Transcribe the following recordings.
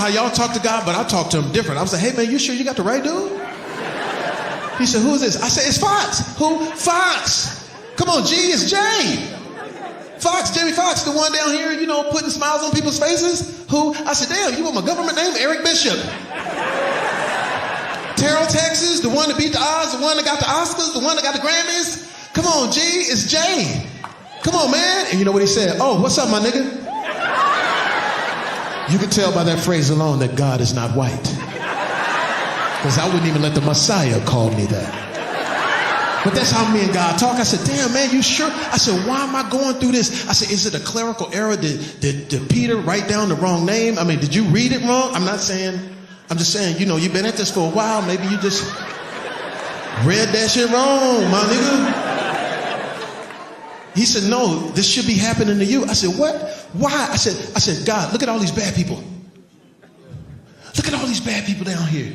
how y'all talk to God, but I talk to him different. I was like, hey man, you sure you got the right dude? He said, who is this? I said, it's Fox. Who? Fox. Come on, G, it's Jay. Fox, Jimmy Fox, the one down here, putting smiles on people's faces. Who? I said, damn, you want my government name? Eric Bishop. Terrell, Texas, the one that beat the odds, the one that got the Oscars, the one that got the Grammys. Come on, G, it's Jay. Come on, man. And you know what he said? Oh, what's up, my nigga? You can tell by that phrase alone that God is not white. Because I wouldn't even let the Messiah call me that. But that's how me and God talk. I said, damn, man, you sure? I said, why am I going through this? I said, is it a clerical error? Did Peter write down the wrong name? I mean, did you read it wrong? I'm just saying, you've been at this for a while. Maybe you just read that shit wrong, my nigga. He said, no, this should be happening to you. I said, what? Why? I said, God, look at all these bad people. Look at all these bad people down here.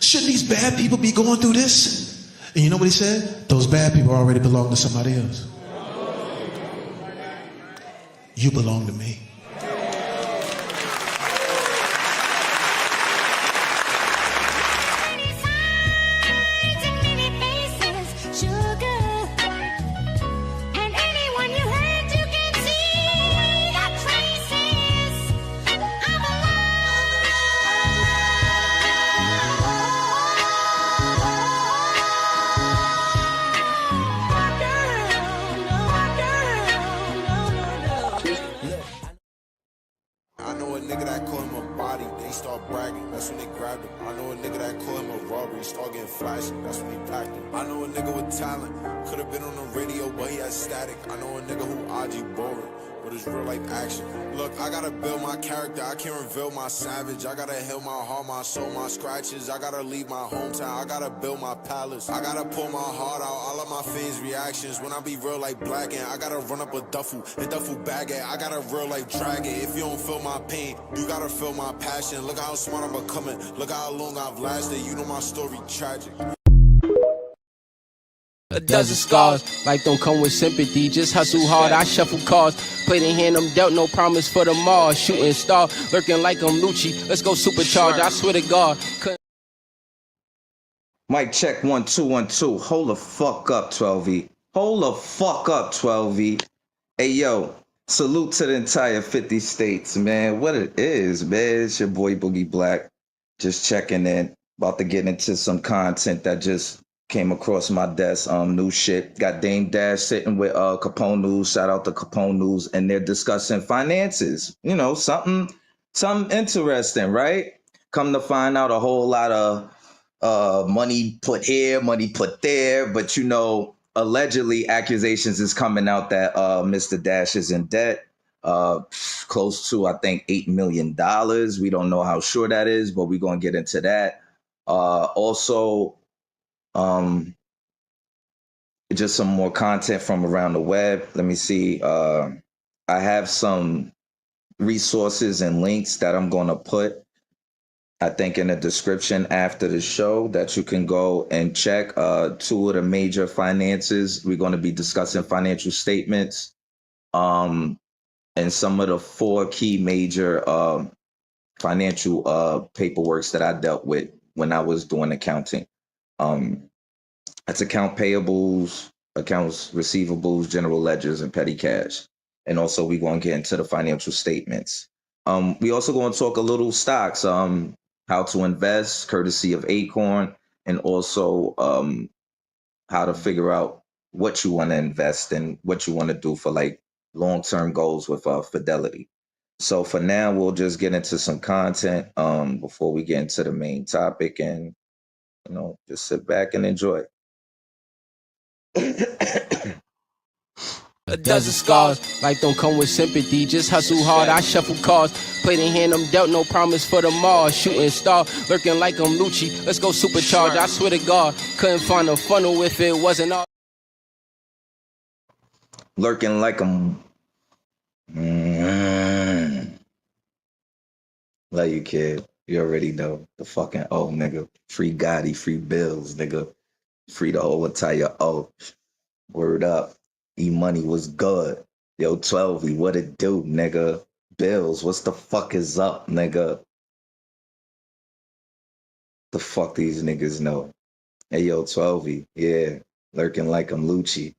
Shouldn't these bad people be going through this? And you know what he said? Those bad people already belong to somebody else. You belong to me. Savage, I gotta heal my heart, my soul, my scratches. I gotta leave my hometown, I gotta build my palace. I gotta pull my heart out, all of my fans' reactions. When I be real like black and I gotta run up a duffel bag it. I gotta real like drag it. If you don't feel my pain, you gotta feel my passion. Look how smart I'm becoming, look how long I've lasted. You know my story tragic. A dozen scars, life don't come with sympathy. Just hustle hard, I shuffle cards. Play the hand I'm dealt, no promise for tomorrow. Shooting star, lurking like I'm Lucci. Let's go supercharge, I swear to God. Mic check 1 2 1 2. Hold the fuck up, 12E. Hold the fuck up, 12E. Hey yo, salute to the entire 50 states, man. What it is, man. It's your boy Boogie Black. Just checking in. About to get into some content that just came across my desk. New shit. Got Dame Dash sitting with Capone News. Shout out to Capone News. And they're discussing finances. Something interesting, right? Come to find out a whole lot of money put here, money put there. But allegedly accusations is coming out that Mr. Dash is in debt. Close to, I think, $8 million. We don't know how sure that is, but we're going to get into that. Also, just some more content from around the web. Let me see. I have some resources and links that I'm going to put, I think, in the description after the show that you can go and check. Two of the major finances. We're going to be discussing financial statements, and some of the 4 key major financial paperworks that I dealt with when I was doing accounting. That's account payables, accounts receivables, general ledgers, and petty cash. And also we're going to get into the financial statements. We also going to talk a little stocks, how to invest, courtesy of Acorn, and also how to figure out what you want to invest and what you want to do for like long-term goals with Fidelity. So for now, we'll just get into some content before we get into the main topic, and just sit back and enjoy. A dozen scars, life don't come with sympathy. Just hustle hard, I shuffle cards. Play the hand I'm dealt, no promise for tomorrow. Shooting star, lurking like I'm Lucci. Let's go supercharge, I swear to God. Couldn't find a funnel if it wasn't all. Lurking like I'm... Love you, kid. You already know. The fucking nigga. Free Gotti, free bills, nigga. Free the whole entire Word up. E-Money was good. Yo, 12E, what it do, nigga? Bills, what's the fuck is up, nigga? The fuck these niggas know. Hey, yo, 12, yeah. Lurking like I'm Lucci.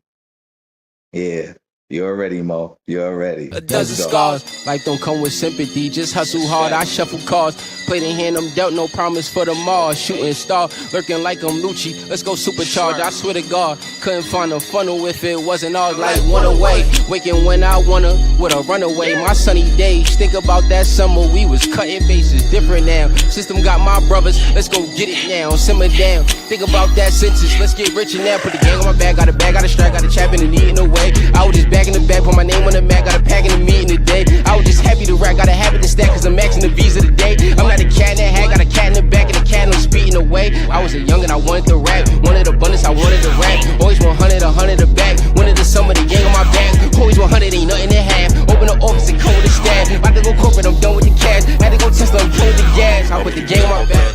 Yeah. You already, Mo. You already. A dozen scars, life don't come with sympathy. Just hustle hard, I shuffle cards. Play the hand I'm dealt, no promise for tomorrow. Shooting star, lurking like I'm Lucci. Let's go supercharge, I swear to God. Couldn't find a funnel if it wasn't all like one away. Waking when I wanna, with a runaway. My sunny days, think about that summer. We was cutting bases, different now. System got my brothers, let's go get it now. Simmer down, think about that census. Let's get richer now. Put the gang on my back, got a bag, got a strap, got a chap in and eating away. I was just back in the bag, put my name on the map, got a pack in the meeting today. I was just happy to rack, got a habit to stack, cause I'm maxing the V's of the day. I'm not a cat in the hat, got a cat in the back, and a cat I'm speeding away. I was a young and I wanted to rap, wanted abundance, I wanted to rap. Always 100, 100 a back, wanted the sum of the gang on my back. Always 100, ain't nothing to have. Open the office and come with the staff. About to go corporate, I'm done with the cash. Had to go Tesla, I'm done with the gas. I put the gang on my back.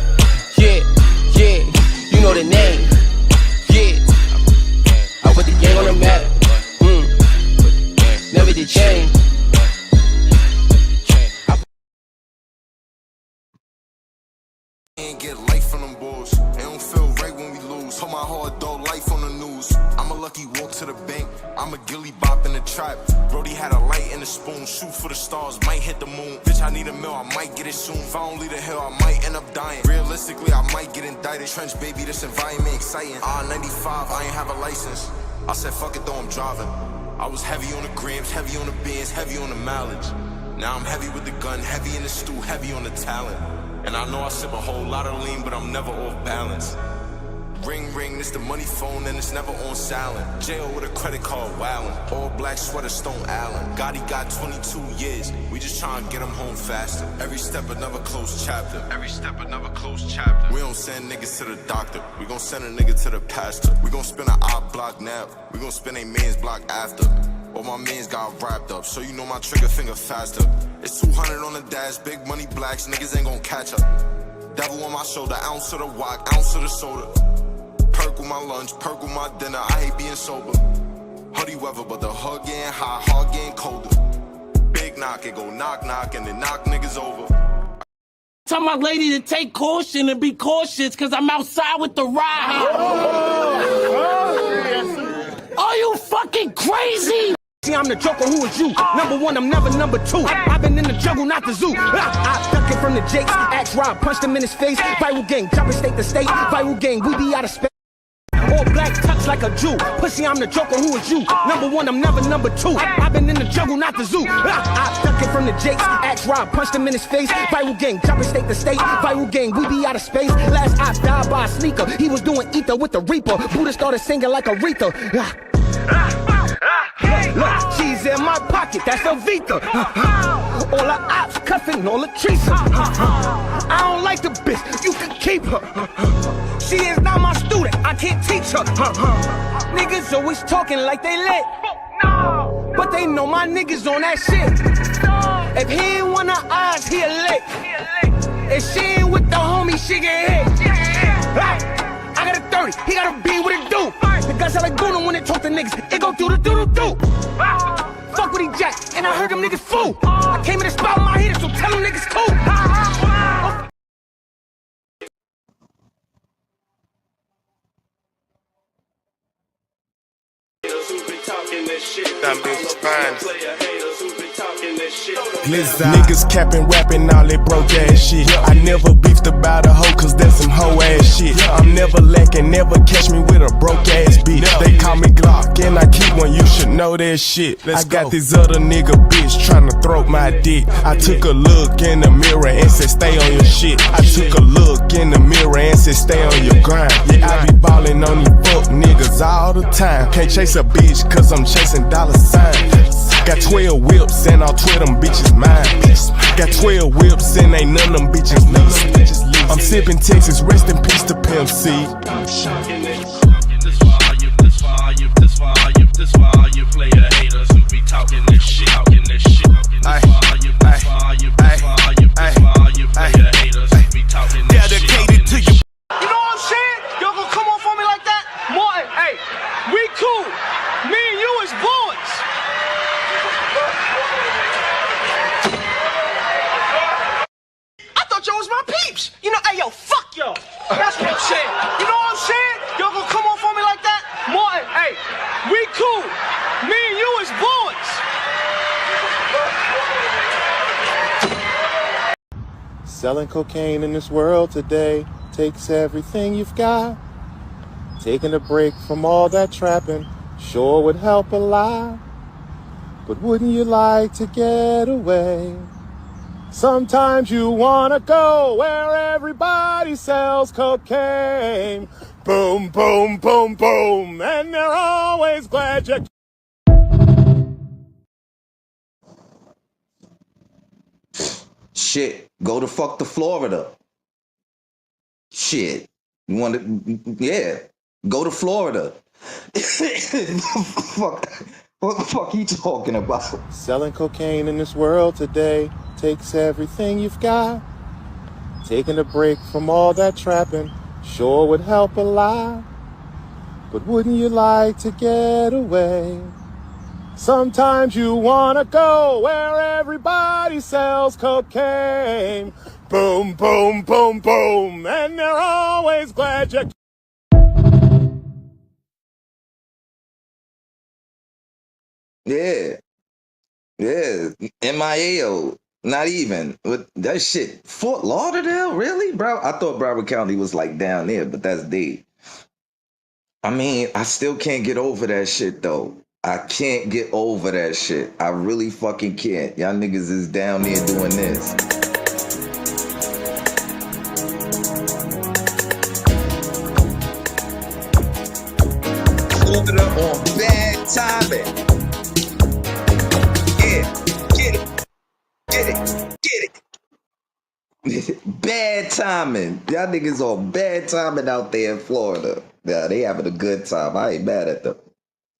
Yeah, yeah, you know the name. Yeah, I put the gang on the map. Never did change. Ain't get life from them bulls. It don't feel right when we lose. Put my hard dog life on the news. I'm a lucky walk to the bank. I'm a gilly bop in the trap. Brody had a light in the spoon. Shoot for the stars, might hit the moon. Bitch, I need a meal, I might get it soon. If I don't leave the hill, I might end up dying. Realistically, I might get indicted. Trench baby, this environment exciting. 95, I ain't have a license. I said fuck it though, I'm driving. I was heavy on the grams, heavy on the beans, heavy on the mileage. Now I'm heavy with the gun, heavy in the stew, heavy on the talent. And I know I sip a whole lot of lean, but I'm never off balance. Ring, ring, this the money phone and it's never on silent. Jail with a credit card, wildin'. All black sweater, Stone Allen. Gotti got 22 years, we just tryna get him home faster. Every step another closed chapter. Every step another closed chapter. We don't send niggas to the doctor, we gon' send a nigga to the pastor. We gon' spin an op block now, we gon' spin a man's block after. All my mans got wrapped up, so you know my trigger finger faster. It's 200 on the dash, big money blacks, niggas ain't gon' catch up. Devil on my shoulder, ounce of the wok, ounce of the soda. Perk with my lunch, perk with my dinner, I hate being sober. Hoodie weather, but the hood getting hot, hard getting colder. Big knock, it go knock knock, and then knock niggas over. Tell my lady to take caution and be cautious, cause I'm outside with the ride. Are you fucking crazy? See, I'm the joker, who is you? Number one, I'm never number two. I've been in the jungle, not the zoo. I duck it from the Jakes, axe Rob, punched him in his face. Viral gang, jumping state to state. Viral gang, we be out of space. All black touch like a Jew. Pussy, I'm the joker, who is you? Number one, I'm never number two. I've been in the jungle, not the zoo. I duck it from the Jakes, axe Rob, punched him in his face. Viral gang, jumping state to state. Viral gang, we be out of space. Last I died by a sneaker. He was doing ether with the Reaper. Buddha started singing like Aretha. Look, she's in my pocket, that's Velveeta. All the ops cuffing, all the trees. I don't like the bitch, you can keep her. She is not my student, I can't teach her. Niggas always talking like they lit, but they know my niggas on that shit. If he ain't want her eyes, he a lick. If she ain't with the homie, she get hit. I got a 30, he got a B, what it do? The guys sound like Bruno when they talk to niggas, it go do the do-do-do. Fuck with he jack, and I heard them niggas fool. I came in the spot with my hitter, so tell them niggas cool. That bitch fine. Niggas capping, rapping all that broke ass shit. I never beefed about a hoe, cause that's some hoe ass shit. I'm never lacking, never catch me with a broke ass bitch. They call me Glock, and I keep one, you should know that shit. I got this other nigga bitch tryna throat my dick. I took a look in the mirror and said, stay on your shit. I took a look in the mirror and said, stay on your grind. Yeah, I be ballin' on these fuck niggas all the time. Can't chase a bitch, cause I'm chasing dollar signs. Got 12 whips and all 12 them bitches mine. Got 12 whips and ain't none of them bitches lease. I'm sipping Texas, rest in peace to Pimp C. This for all you player haters who be talking this shit. Dedicated to you. You know what I'm saying? Y'all gonna come on for me like that? Martin, hey, we cool. Me and you is boys. I thought y'all was my peeps. You know, hey, yo, fuck y'all. We cool. Me and you is boys. Selling cocaine in this world today takes everything you've got. Taking a break from all that trapping sure would help a lot. But wouldn't you like to get away? Sometimes you wanna go where everybody sells cocaine. Boom, boom, boom, boom, and they're always glad you. Shit, go to fuck to Florida. Shit, you want to? Yeah, go to Florida. Fuck, what the fuck you talking about? Selling cocaine in this world today takes everything you've got. Taking a break from all that trapping sure would help a lot. But wouldn't you like to get away? Sometimes you wanna go where everybody sells cocaine. Boom, boom, boom, boom, and they're always glad you. Yeah, yeah, MIA, not even with that shit. Fort Lauderdale, really, bro? I thought Broward County was like down there, but that's deep. I mean, I still can't get over that shit though. I can't get over that shit. I really fucking can't. Y'all niggas is down there doing this. Florida on bad timing. Yeah, get it, get it, get it. Bad timing. Y'all niggas on bad timing out there in Florida. Yeah, they having a good time. I ain't mad at them.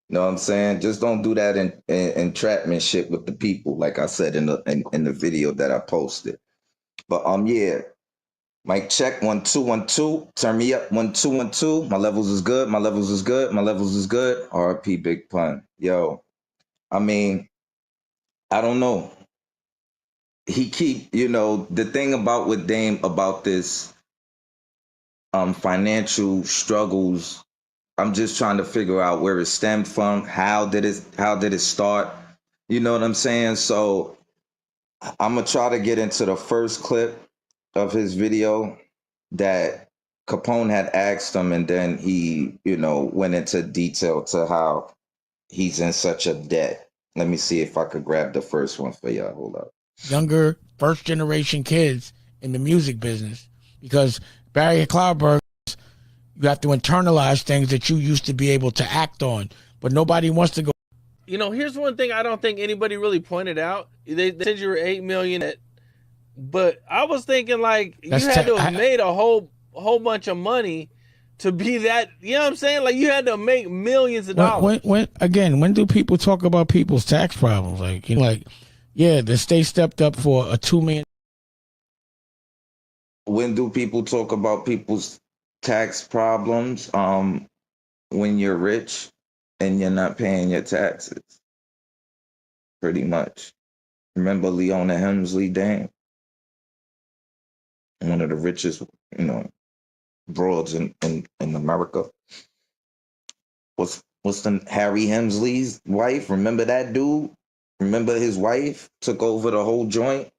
You know what I'm saying? Just don't do that in entrapment shit with the people, like I said in the video that I posted. But yeah. Mic check 1 2 1 2. Turn me up 1 2 1 2. My levels is good. My levels is good. My levels is good. RP Big Pun. Yo, I mean, I don't know. He keep, the thing about with Dame about this financial struggles. I'm just trying to figure out where it stemmed from. How did it start? You know what I'm saying? So I'm gonna try to get into the first clip of his video that Capone had asked him, and then he, went into detail to how he's in such a debt. Let me see if I could grab the first one for y'all. Hold up. Younger first generation kids in the music business, because Barry Cloudberg, you have to internalize things that you used to be able to act on, but nobody wants to go. Here's one thing I don't think anybody really pointed out. They said you were $8 million, but I was thinking like you had to have made a whole bunch of money to be that. You know what I'm saying? Like you had to make millions of dollars. When do people talk about people's tax problems? Yeah, the state stepped up for a $2 million. When do people talk about people's tax problems? When you're rich and you're not paying your taxes. Pretty much. Remember Leona Hemsley, Dame? One of the richest, broads in America. What's the Harry Hemsley's wife? Remember that dude? Remember his wife took over the whole joint?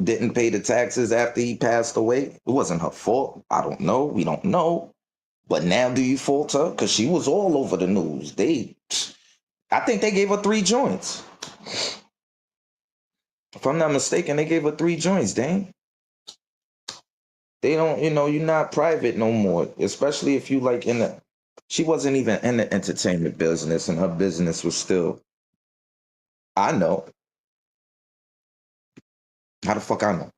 Didn't pay the taxes after he passed away? It wasn't her fault. I don't know. We don't know. But now do you fault her? Because she was all over the news. I think they gave her 3 joints. If I'm not mistaken, they gave her 3 joints, Dane. They don't, you're not private no more. Especially if you she wasn't even in the entertainment business, and her business was still, I know. How the fuck I know?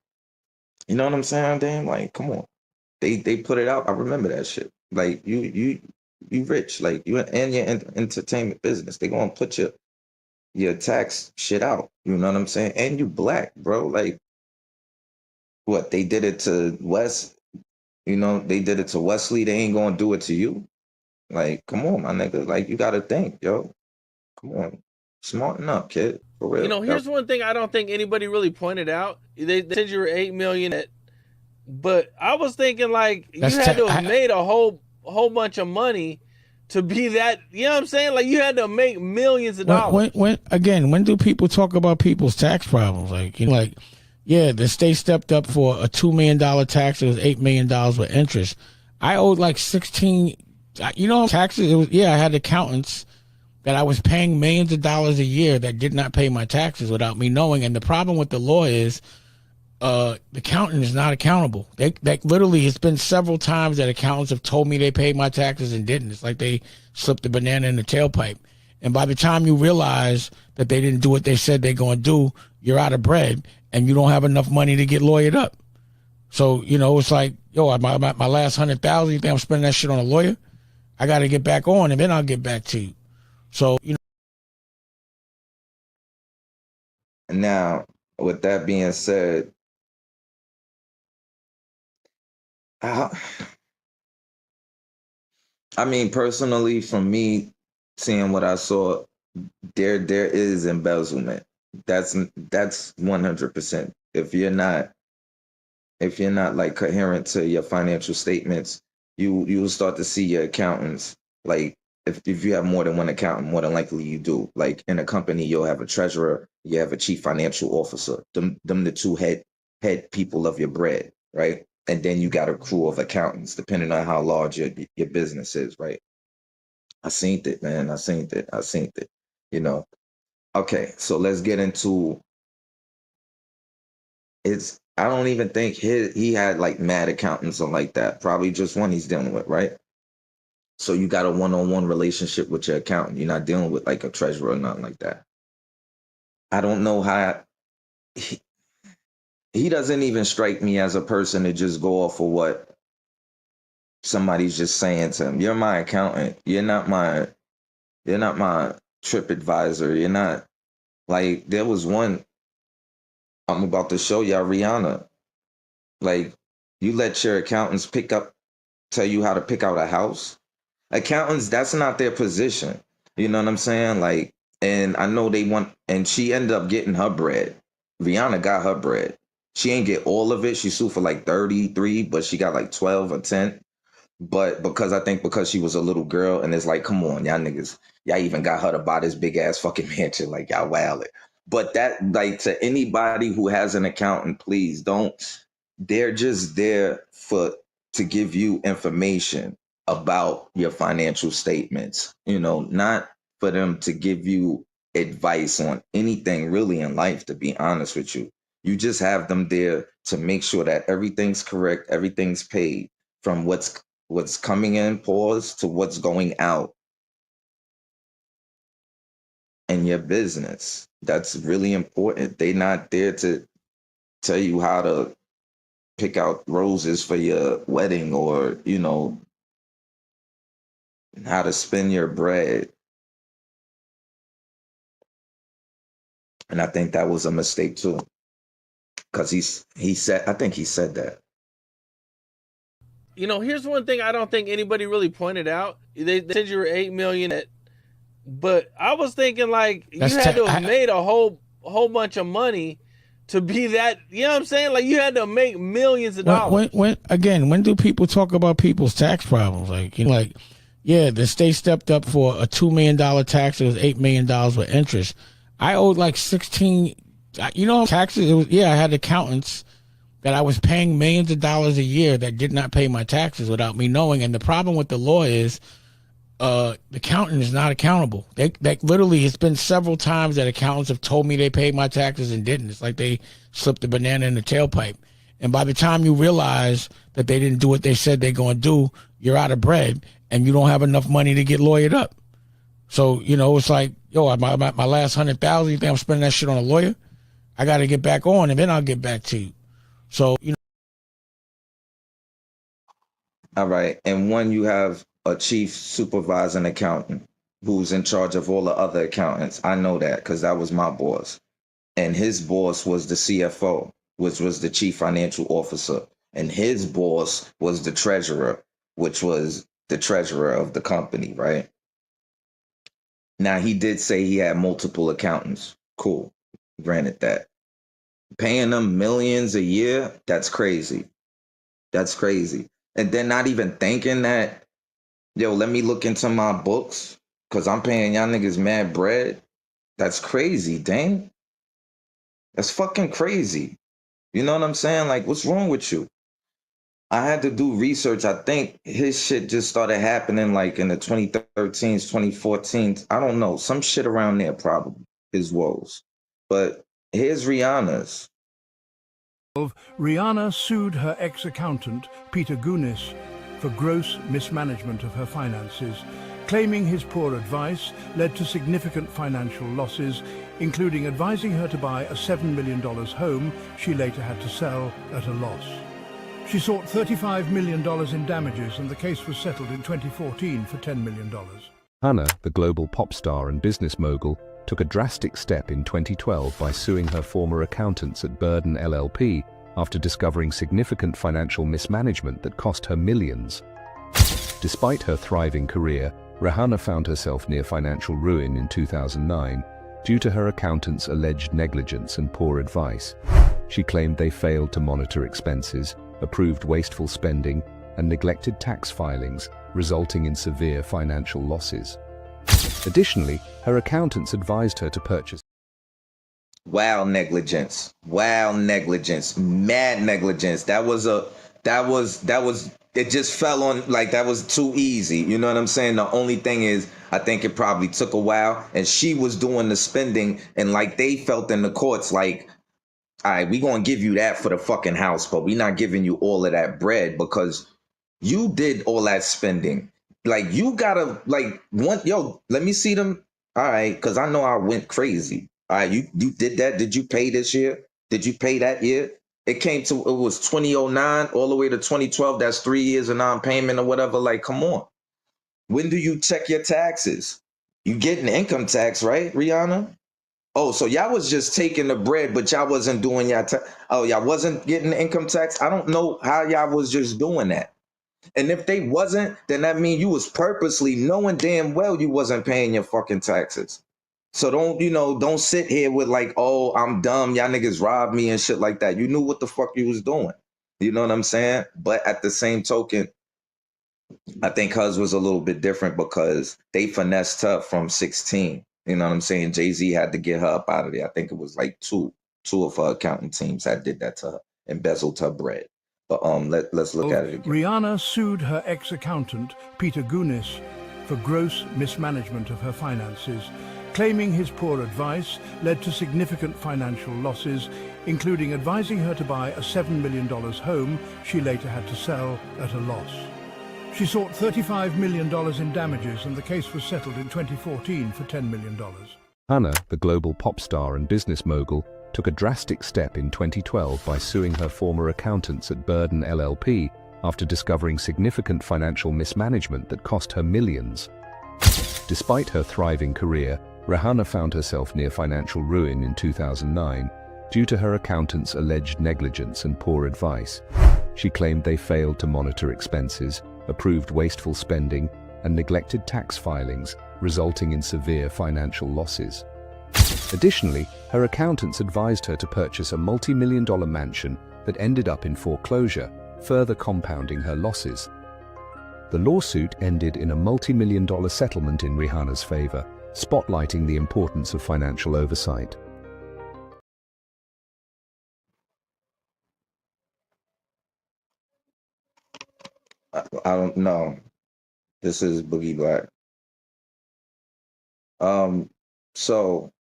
You know what I'm saying, Dane? Like, come on. They put it out. I remember that shit. Like you rich. Like you in your entertainment business. They gonna put your tax shit out. You know what I'm saying? And you black, bro. Like what? They did it to Wes. They did it to Wesley. They ain't gonna do it to you. Like, come on, my nigga. Like you gotta think, yo. Come on. Smarten up, kid. For real. Here's one thing I don't think anybody really pointed out. They said you were $8 million, but I was thinking like you had to have made a whole bunch of money to be that. You know what I'm saying? Like you had to make millions of dollars. When do people talk about people's tax problems? Like, yeah, the state stepped up for a $2 million tax. It was $8 million with interest. I owed like 16. Taxes. I had accountants that I was paying millions of dollars a year that did not pay my taxes without me knowing. And the problem with the law is, the accountant is not accountable. They literally, it's been several times that accountants have told me they paid my taxes and didn't. It's like they slipped the banana in the tailpipe. And by the time you realize that they didn't do what they said they're going to do, you're out of bread and you don't have enough money to get lawyered up. So, it's like, my last $100,000, you think I'm spending that shit on a lawyer? I got to get back on and then I'll get back to you. So, Now, with that being said, I mean, personally, from me seeing what I saw, there is embezzlement. That's 100%. If you're not like coherent to your financial statements, you will start to see your accountants. Like if you have more than one accountant, more than likely you do. Like in a company, you'll have a treasurer, you have a chief financial officer. Them the two head people of your bread, right? And then you got a crew of accountants, depending on how large your business is, right? I seen it, man. I seen it. Okay, so let's get into it's. I don't even think he had like mad accountants or like that. Probably just one he's dealing with, right? So you got a one-on-one relationship with your accountant. You're not dealing with like a treasurer or nothing like that. I don't know how. He doesn't even strike me as a person to just go off of what somebody's just saying to him. You're my accountant. You're not my trip advisor. You're not like there was one I'm about to show y'all, Rihanna. Like you let your accountants tell you how to pick out a house. Accountants, that's not their position. You know what I'm saying? Like, and I know and she ended up getting her bread. Rihanna got her bread. She ain't get all of it. She sued for like 33, but she got like 12 or 10. But because she was a little girl, and it's like, come on, y'all niggas, y'all even got her to buy this big ass fucking mansion. Like, y'all wild it. But that, like, to anybody who has an accountant, please don't. They're just there to give you information about your financial statements, not for them to give you advice on anything really in life, to be honest with you. You just have them there to make sure that everything's correct, everything's paid from what's coming in, pause, to what's going out in your business. That's really important. They're not there to tell you how to pick out roses for your wedding or, how to spend your bread. And I think that was a mistake too. Because I think he said that. Here's one thing I don't think anybody really pointed out. They said you were $8 million, but I was thinking like you had to have made a whole bunch of money to be that. You know what I'm saying? Like you had to make millions of dollars. When do people talk about people's tax problems? Like, yeah, the state stepped up for a $2 million tax. It was $8 million with interest. I owed like 16. Taxes. I had accountants that I was paying millions of dollars a year that did not pay my taxes without me knowing. And the problem with the law is, the accountant is not accountable. They literally, it's been several times that accountants have told me they paid my taxes and didn't. It's like they slipped the banana in the tailpipe. And by the time you realize that they didn't do what they said they're going to do, you're out of bread and you don't have enough money to get lawyered up. So, it's like, my last $100,000, you think I'm spending that shit on a lawyer? I got to get back on and then I'll get back to you. So, All right. And one, you have a chief supervising accountant who's in charge of all the other accountants. I know that because that was my boss. And his boss was the CFO, which was the chief financial officer. And his boss was the treasurer, which was the treasurer of the company, right? Now, he did say he had multiple accountants. Cool. Granted that. Paying them millions a year, that's crazy. That's crazy. And they're not even thinking that Yo, let me look into my books because I'm paying y'all niggas mad bread. That's crazy, dang. That's fucking crazy. You know what I'm saying? Like, what's wrong with you? I had to do research. I think his shit just started happening like in the 2013s, 2014s. I don't know. Some shit around there probably, his woes. But here's Rihanna's. Rihanna sued her ex-accountant, Peter Gunis, for gross mismanagement of her finances, claiming his poor advice led to significant financial losses, including advising her to buy a $7 million home she later had to sell at a loss. She sought $35 million in damages, and the case was settled in 2014 for $10 million. Hannah, the global pop star and business mogul, took a drastic step in 2012 by suing her former accountants at Burden LLP after discovering significant financial mismanagement that cost her millions. Despite her thriving career, Rihanna found herself near financial ruin in 2009 due to her accountants' alleged negligence and poor advice. She claimed they failed to monitor expenses, approved wasteful spending, and neglected tax filings, resulting in severe financial losses. Additionally, her accountants advised her to purchase. Wow, negligence. Wow, negligence. Mad negligence. That was it just fell on, like, that was too easy. You know what I'm saying? The only thing is, I think it probably took a while, and she was doing the spending, and like they felt in the courts, like, all right, we gonna give you that for the fucking house, but we not giving you all of that bread because you did all that spending. Like, you gotta, like, let me see them. All right, because I know I went crazy. All right, you did that. Did you pay this year? Did you pay that year? It was 2009 all the way to 2012. That's 3 years of non-payment or whatever. Like, come on. When do you check your taxes? You getting income tax, right, Rihanna? Oh, so y'all was just taking the bread, but y'all wasn't doing y'all wasn't getting income tax? I don't know how y'all was just doing that. And if they wasn't, then that means you was purposely knowing damn well you wasn't paying your fucking taxes. So don't sit here with like, oh, I'm dumb, y'all niggas robbed me and shit like that. You knew what the fuck you was doing. You know what I'm saying? But at the same token, I think hers was a little bit different because they finessed her from 16. You know what I'm saying? Jay-Z had to get her up out of there. I think it was like two of her accounting teams that did that to her, embezzled her bread. But let's look at it again. Rihanna sued her ex-accountant, Peter Gunis, for gross mismanagement of her finances, claiming his poor advice led to significant financial losses, including advising her to buy a $7 million home she later had to sell at a loss. She sought $35 million in damages, and the case was settled in 2014 for $10 million. Hannah, the global pop star and business mogul, took a drastic step in 2012 by suing her former accountants at Burden LLP after discovering significant financial mismanagement that cost her millions. Despite her thriving career, Rihanna found herself near financial ruin in 2009 due to her accountants' alleged negligence and poor advice. She claimed they failed to monitor expenses, approved wasteful spending, and neglected tax filings, resulting in severe financial losses. Additionally, her accountants advised her to purchase a multi-million-dollar mansion that ended up in foreclosure, further compounding her losses. The lawsuit ended in a multi-million-dollar settlement in Rihanna's favor, spotlighting the importance of financial oversight. I don't know. This is Boogie Black. So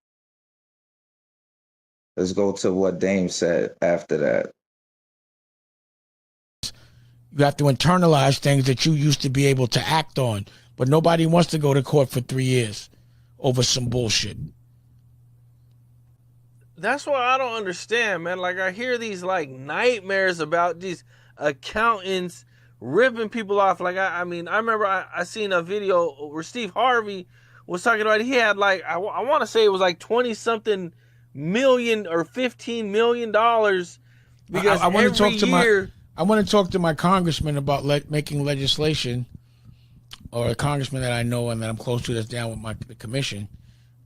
let's go to what Dame said after that. You have to internalize things that you used to be able to act on, but nobody wants to go to court for 3 years over some bullshit. That's what I don't understand, man. Like, I hear these like nightmares about these accountants ripping people off. Like, I mean, I remember I seen a video where Steve Harvey was talking about, he had like, I want to say it was like 20 something million or $15 million because I want to talk to year, I want to talk to my congressman about making legislation, or a congressman that I know and that I'm close to that's down with the commission,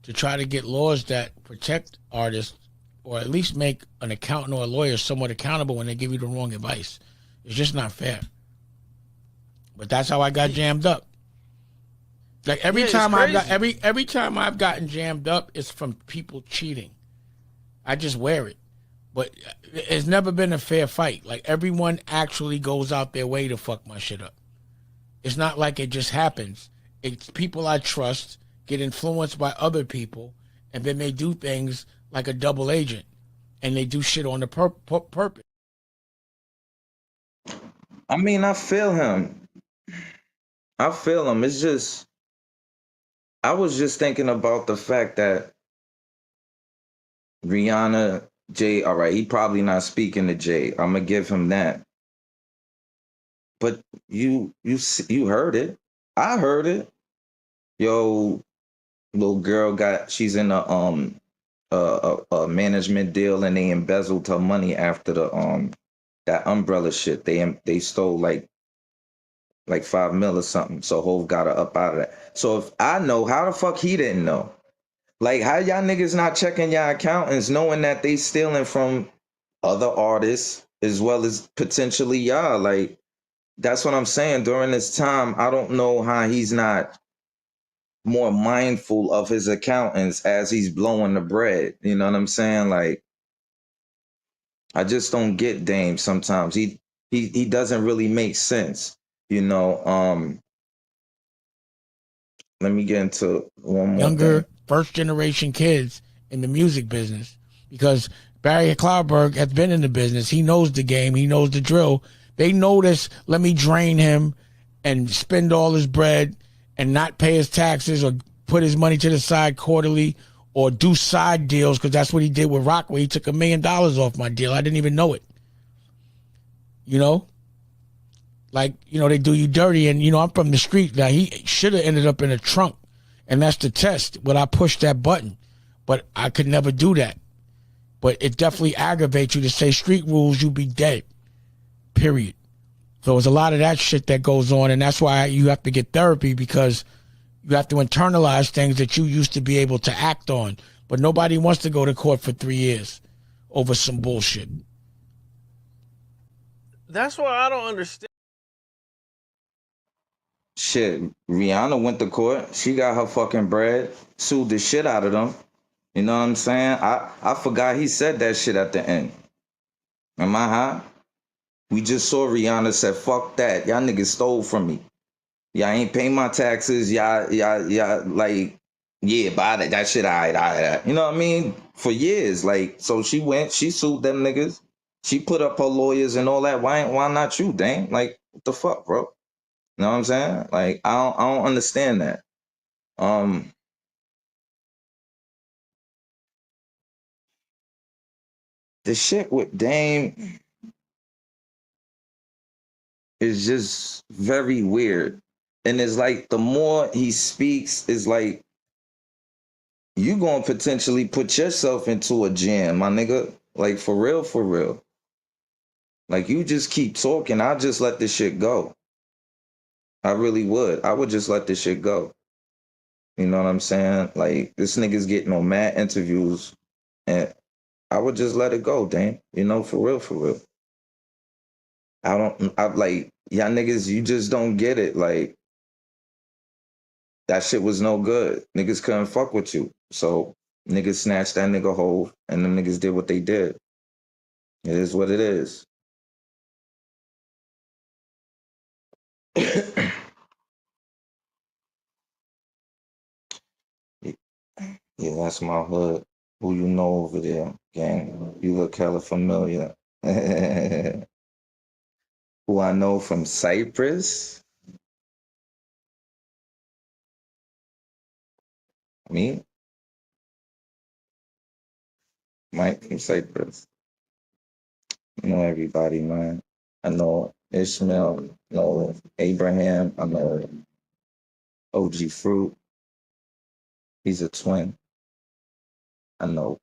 to try to get laws that protect artists, or at least make an accountant or a lawyer somewhat accountable when they give you the wrong advice. It's just not fair. But that's how I got jammed up. Like every time I've gotten jammed up, it's from people cheating. I just wear it. But it's never been a fair fight. Like, everyone actually goes out their way to fuck my shit up. It's not like it just happens. It's people I trust get influenced by other people, and then they do things like a double agent, and they do shit on the purpose. I mean, I feel him. It's just, I was just thinking about the fact that Rihanna, Jay, all right, he probably not speaking to Jay. I'm gonna give him that. But you heard it. I heard it. Yo, little girl she's in a management deal, and they embezzled her money after that umbrella shit. They stole like 5 mil or something. So Hov got her up out of that. So if I know, how the fuck he didn't know? Like, how y'all niggas not checking y'all accountants, knowing that they stealing from other artists as well as potentially y'all? Like, that's what I'm saying. During this time, I don't know how he's not more mindful of his accountants as he's blowing the bread. You know what I'm saying? Like, I just don't get Dame sometimes. He doesn't really make sense. You know, let me get into one more Younger, thing. first generation kids in the music business, because Barry Cloudberg has been in the business. He knows the game. He knows the drill. They notice, let me drain him and spend all his bread and not pay his taxes or put his money to the side quarterly or do side deals, because that's what he did with Rock, where he took $1 million off my deal. I didn't even know it. You know? Like, you know, they do you dirty, and, you know, I'm from the street. Now, he should have ended up in a trunk, and that's the test, when I pushed that button. But I could never do that. But it definitely aggravates you to say street rules, you be dead. Period. So there's a lot of that shit that goes on, and that's why you have to get therapy, because you have to internalize things that you used to be able to act on. But nobody wants to go to court for 3 years over some bullshit. That's why I don't understand. Shit, Rihanna went to court. She got her fucking bread, sued the shit out of them. You know what I'm saying? I forgot he said that shit at the end. Am I high? We just saw Rihanna said, fuck that. Y'all niggas stole from me. Y'all ain't pay my taxes. Y'all, like, yeah, buy that shit, all right. You know what I mean? For years. Like, so she sued them niggas. She put up her lawyers and all that. Why not you, dang? Like, what the fuck, bro? You know what I'm saying? Like, I don't understand that. The shit with Dame is just very weird. And it's like, the more he speaks, it's like, you gonna potentially put yourself into a jam, my nigga. Like, for real, for real. Like, you just keep talking, I'll just let this shit go. I really would. I would just let this shit go. You know what I'm saying? Like, this nigga's getting on mad interviews, and I would just let it go, Dame. You know, for real, for real. I'm like, y'all niggas, you just don't get it. Like, that shit was no good. Niggas couldn't fuck with you. So niggas snatched that nigga whole, and them niggas did what they did. It is what it is. Yeah, that's my hood. Who you know over there, gang? You look hella familiar. Who I know from Cyprus? Me? Mike from Cyprus. I know everybody, man. I know Ishmael, I know Abraham, I know OG Fruit. He's a twin. I know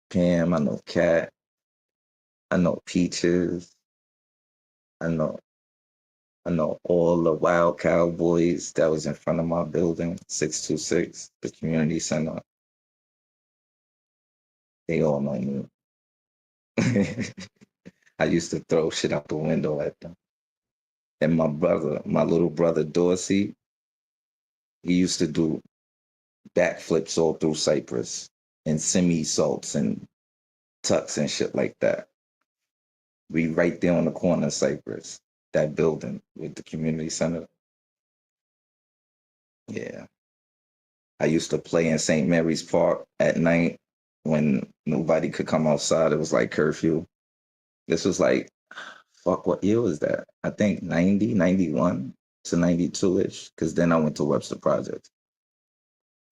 Pam, I know Cat, I know Peaches, I know all the wild cowboys that was in front of my building, 626, the community center. They all know me. I used to throw shit out the window at them. And my little brother Dorsey, He used to do backflips all through Cypress and semi-salts and tucks and shit like that. We right there on the corner of Cypress, that building with the community center. Yeah. I used to play in St. Mary's Park at night when nobody could come outside. It was like curfew. This was like, fuck, what year was that? I think 90, 91 to 92-ish, because then I went to Webster Projects.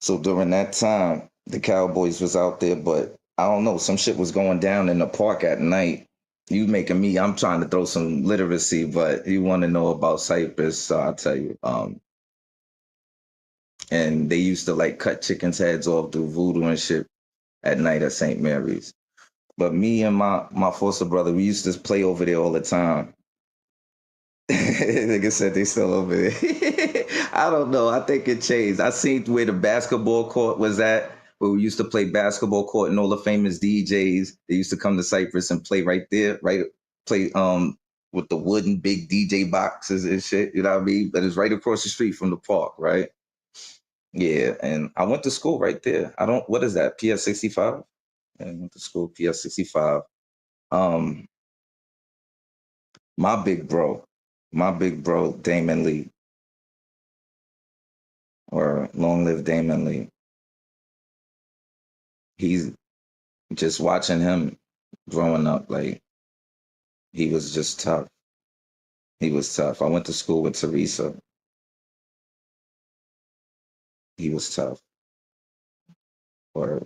So during that time, the Cowboys was out there, but I don't know, some shit was going down in the park at night. You making me, I'm trying to throw some literacy, but you want to know about Cypress, so I'll tell you. And they used to like cut chickens' heads off, do voodoo and shit at night at St. Mary's. But me and my foster brother, we used to play over there all the time. Nigga said they still over there. I don't know. I think it changed. I seen where the basketball court was at, where we used to play basketball court, and all the famous DJs, they used to come to Cypress and play right there, right? Play with the wooden big DJ boxes and shit, you know what I mean? But it's right across the street from the park, right? Yeah, and I went to school right there. What is that, PS 65? I went to school, PS 65. My big bro, Damon Lee, or long live Damon Lee. He's just watching him growing up, like, he was just tough. He was tough. I went to school with Teresa. He was tough. But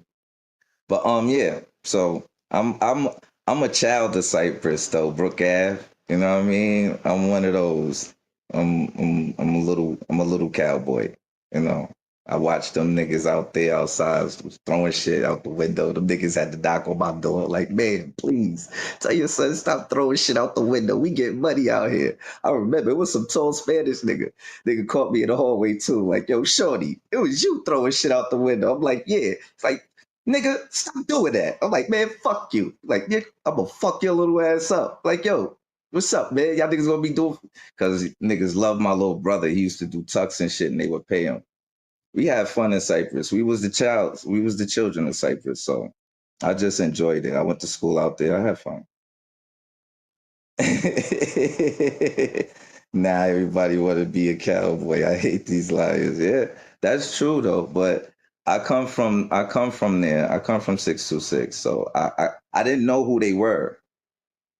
yeah. So I'm a child of Cypress though, Brook Ave. You know what I mean? I'm one of those. I'm a little cowboy. You know, I watched them niggas out there outside was throwing shit out the window. Them niggas had to knock on my door like, man, please tell your son stop throwing shit out the window. We get money out here. I remember it was some tall Spanish nigga. Nigga caught me in the hallway too. Like, yo, shorty, it was you throwing shit out the window. I'm like, yeah. It's like, nigga, stop doing that. I'm like, man, fuck you. Like, I'm gonna fuck your little ass up. Like, yo, what's up, man? Y'all niggas gonna be doing, because niggas love my little brother. He used to do tucks and shit, and they would pay him. We had fun in Cypress. We was the children of Cypress. So I just enjoyed it. I went to school out there. I had fun. Now everybody want to be a cowboy. I hate these liars. Yeah, that's true though. But I come from there. I come from 626. So I didn't know who they were.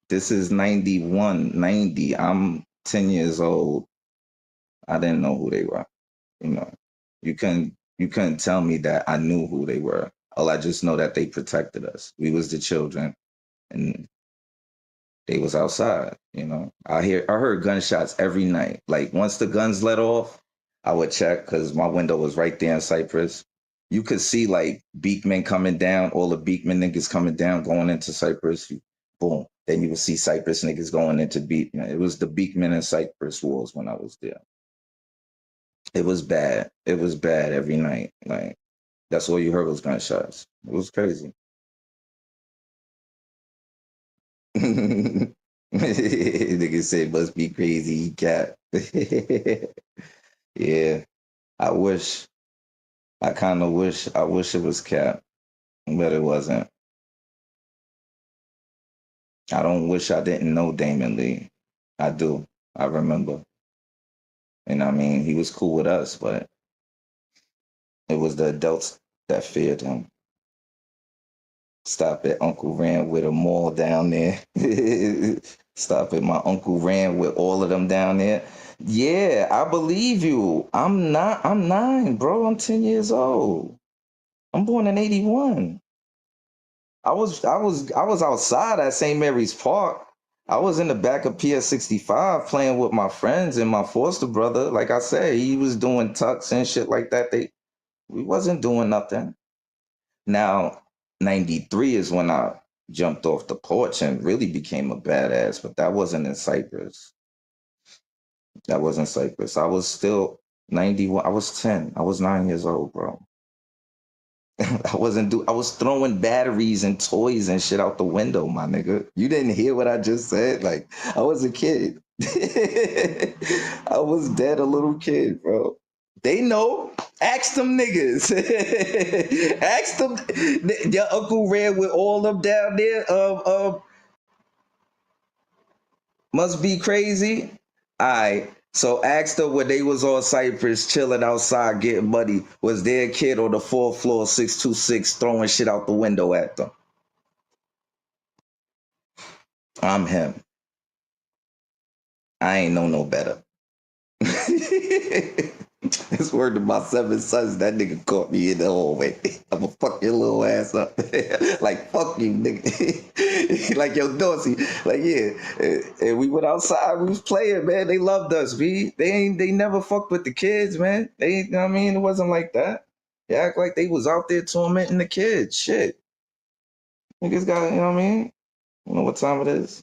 This is 91, 90. I'm 10 years old. I didn't know who they were. You know, you couldn't tell me that I knew who they were. All I just know that they protected us. We was the children, and they was outside. You know, I heard gunshots every night. Like once the guns let off, I would check because my window was right there in Cypress. You could see like Beekman coming down, all the Beekman niggas coming down, going into Cypress. Boom. Then you would see Cypress niggas going into Beekman. It was the Beekman and Cypress wars when I was there. It was bad. It was bad every night. Like, that's all you heard was gunshots. It was crazy. Nigga said must be crazy, cat. Yeah. I wish it was Cap, but it wasn't. I don't wish I didn't know Damon Lee. I do. I remember. And I mean, he was cool with us, but it was the adults that feared him. Stop it, Uncle ran with them all down there. Stop it, my uncle ran with all of them down there. Yeah, I believe you. I'm 9, bro. I'm 10 years old. I'm born in 81. I was outside at St. Mary's Park. I was in the back of PS 65 playing with my friends and my foster brother. Like I said, he was doing tucks and shit like that. We wasn't doing nothing. Now, 93 is when I jumped off the porch and really became a badass, but that wasn't in Cypress. That wasn't Cypress. I was still 91. I was 10. I was 9 years old, bro. I was throwing batteries and toys and shit out the window, my nigga. You didn't hear what I just said? Like, I was a kid. I was dead a little kid, bro. They know. Ask them niggas. Ask them. Your uncle ran with all them down there. Must be crazy. Alright. So ask them when they was on Cypress chilling outside getting money. Was there a kid on the 4th floor, 626, throwing shit out the window at them? I'm him. I ain't know no better. It's word to my 7 sons. That nigga caught me in the hallway. I'ma fuck your little ass up. Like, fuck you, nigga. Like, yo, Dorsey. Like, yeah. And we went outside. We was playing, man. They loved us, B. They never fucked with the kids, man. They, you know what I mean? It wasn't like that. They act like they was out there tormenting the kids. Shit. Niggas got, you know what I mean? You know what time it is?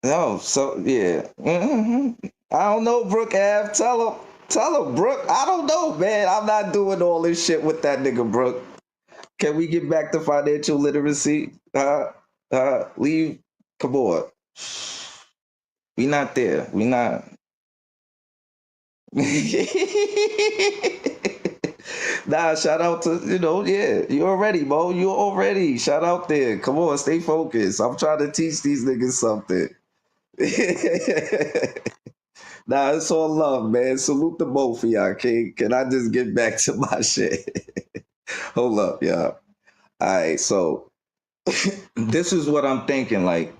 No, so yeah. I don't know, Brooke Ave. Tell him, Brooke. I don't know, man. I'm not doing all this shit with that nigga, Brooke. Can we get back to financial literacy? Leave. Come on. We not there. We not. Nah, shout out to, yeah, you already, Mo. You already. Shout out there. Come on, stay focused. I'm trying to teach these niggas something. Nah, it's all love, man. Salute to both of y'all, King. Can I just get back to my shit? Hold up, y'all. All right, so this is what I'm thinking, like,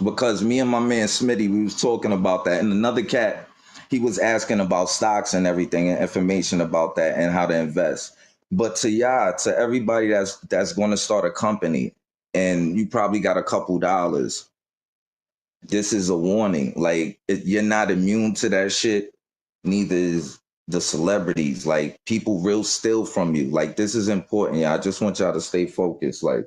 because me and my man Smitty, we was talking about that, and another cat, he was asking about stocks and everything and information about that and how to invest. But to y'all, to everybody that's going to start a company, and you probably got a couple dollars, this is a warning. Like, you're not immune to that shit. Neither is the celebrities. Like, people real steal from you. Like, this is important. Yeah, I just want y'all to stay focused. Like,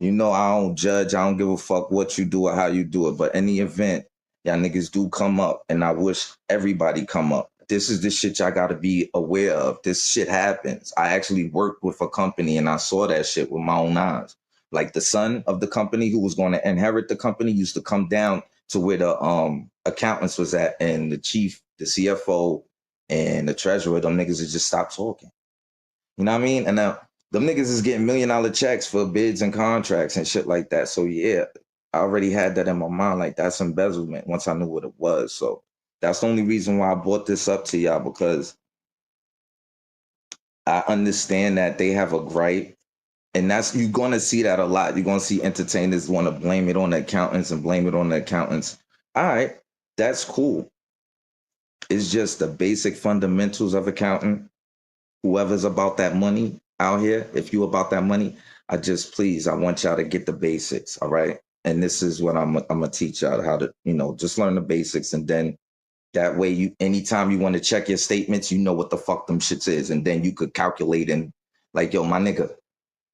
I don't judge. I don't give a fuck what you do or how you do it. But any event, y'all niggas do come up, and I wish everybody come up. This is the shit y'all got to be aware of. This shit happens. I actually worked with a company, and I saw that shit with my own eyes. Like, the son of the company who was going to inherit the company used to come down to where the accountants was at, and the chief, the CFO, and the treasurer, them niggas had just stopped talking. You know what I mean? And now them niggas is getting $1 million checks for bids and contracts and shit like that. So yeah, I already had that in my mind. Like, that's embezzlement once I knew what it was. So that's the only reason why I brought this up to y'all, because I understand that they have a gripe. And you're going to see that a lot. You're going to see entertainers want to blame it on the accountants and blame it on the accountants. All right, that's cool. It's just the basic fundamentals of accounting. Whoever's about that money out here, if you about that money, I want y'all to get the basics, all right? And this is what I'm going to teach y'all how to, just learn the basics. And then that way, anytime you want to check your statements, you know what the fuck them shits is. And then you could calculate and like, yo, my nigga,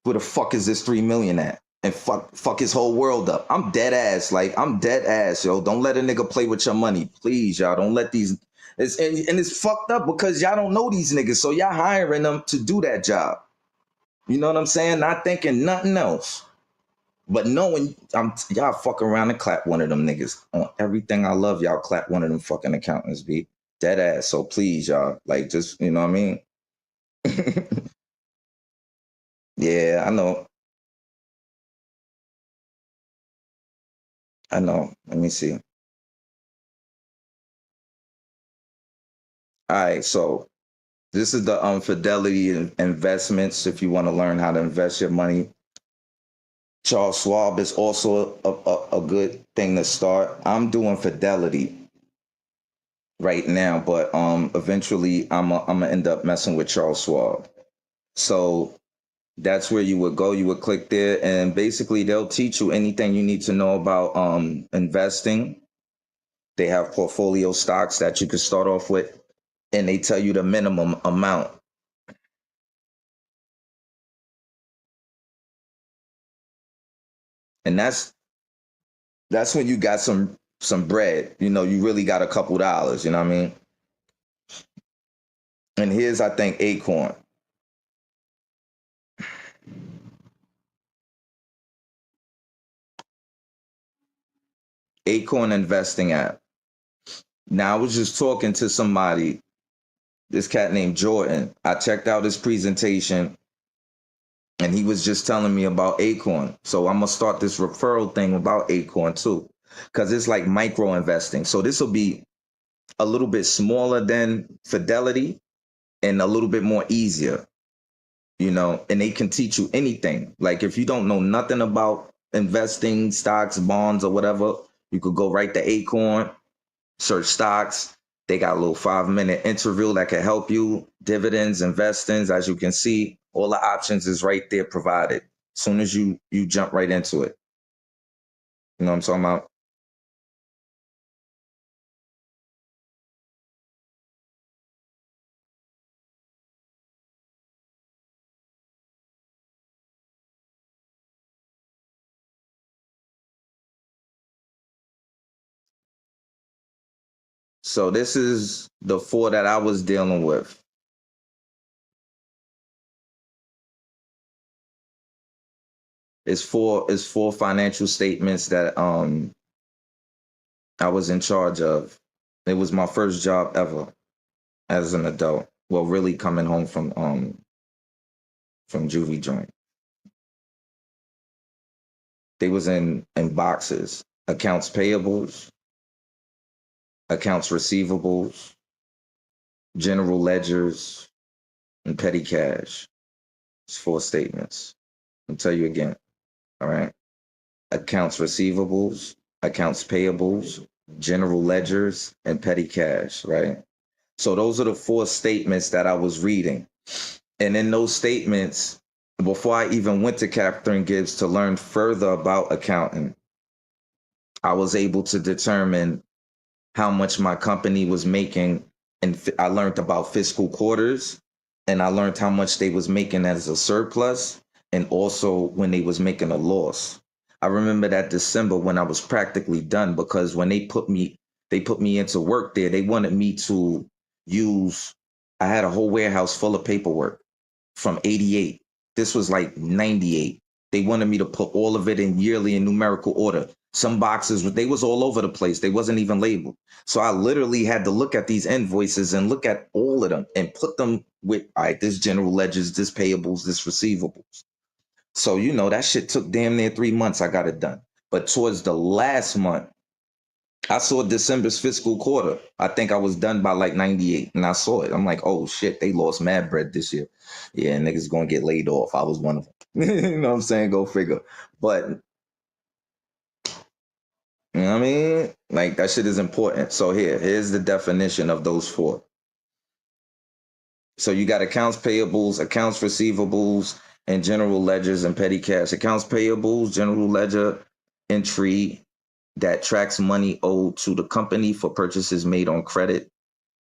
where the fuck is this 3 million at? And fuck his whole world up. I'm dead ass. Like, I'm dead ass, yo. Don't let a nigga play with your money. Please, y'all. Don't let these. And it's fucked up because y'all don't know these niggas. So y'all hiring them to do that job. You know what I'm saying? Not thinking nothing else. But knowing y'all fuck around and clap one of them niggas. On everything I love, y'all clap one of them fucking accountants, be dead ass. So please, y'all. Like, just, you know what I mean? Yeah, I know. Let me see. All right, so this is the Fidelity investments. If you want to learn how to invest your money, Charles Schwab is also a good thing to start. I'm doing Fidelity right now, but eventually I'm gonna end up messing with Charles Schwab. So that's where you would go. You would click there, and basically they'll teach you anything you need to know about investing. They have portfolio stocks that you can start off with, and they tell you the minimum amount. And that's when you got some bread. You really got a couple dollars, you know what I mean? And here's, I think, Acorn. Acorn investing app. Now I was just talking to somebody, this cat named Jordan. I checked out his presentation and he was just telling me about Acorn. So I'm gonna start this referral thing about Acorn too, because it's like micro investing. So this will be a little bit smaller than Fidelity and a little bit more easier, you know, and they can teach you anything. Like if you don't know nothing about investing, stocks, bonds, or whatever, you could go right to Acorn, search stocks. They got a little 5-minute interview that can help you. Dividends, investings, as you can see, all the options is right there provided. As soon as you jump right into it. You know what I'm talking about? So this is the 4 that I was dealing with. It's four financial statements that I was in charge of. It was my first job ever as an adult. Well, really coming home from juvie joint. They was in boxes. Accounts payables, accounts receivables, general ledgers, and petty cash. It's 4 statements. I'll tell you again. All right. Accounts receivables, accounts payables, general ledgers, and petty cash, right? So those are the 4 statements that I was reading. And in those statements, before I even went to Catherine Gibbs to learn further about accounting, I was able to determine how much my company was making. And I learned about fiscal quarters, and I learned how much they was making as a surplus, and also when they was making a loss. I remember that December when I was practically done, because when they put me into work there, they wanted me to use, I had a whole warehouse full of paperwork from 88. This was like 98. They wanted me to put all of it in yearly in numerical order. Some boxes, they was all over the place. They wasn't even labeled. So I literally had to look at these invoices and look at all of them and put them with, all right, this general ledgers, this payables, this receivables. So, you know, that shit took damn near 3 months. I got it done. But towards the last month, I saw December's fiscal quarter. I think I was done by like 98, and I saw it. I'm like, oh shit, they lost mad bread this year. Yeah, niggas gonna get laid off. I was one of them. You know what I'm saying? Go figure. But you know what I mean? Like that shit is important. So here's the definition of those 4. So you got accounts payables, accounts receivables, and general ledgers and petty cash. Accounts payables, general ledger entry that tracks money owed to the company for purchases made on credit.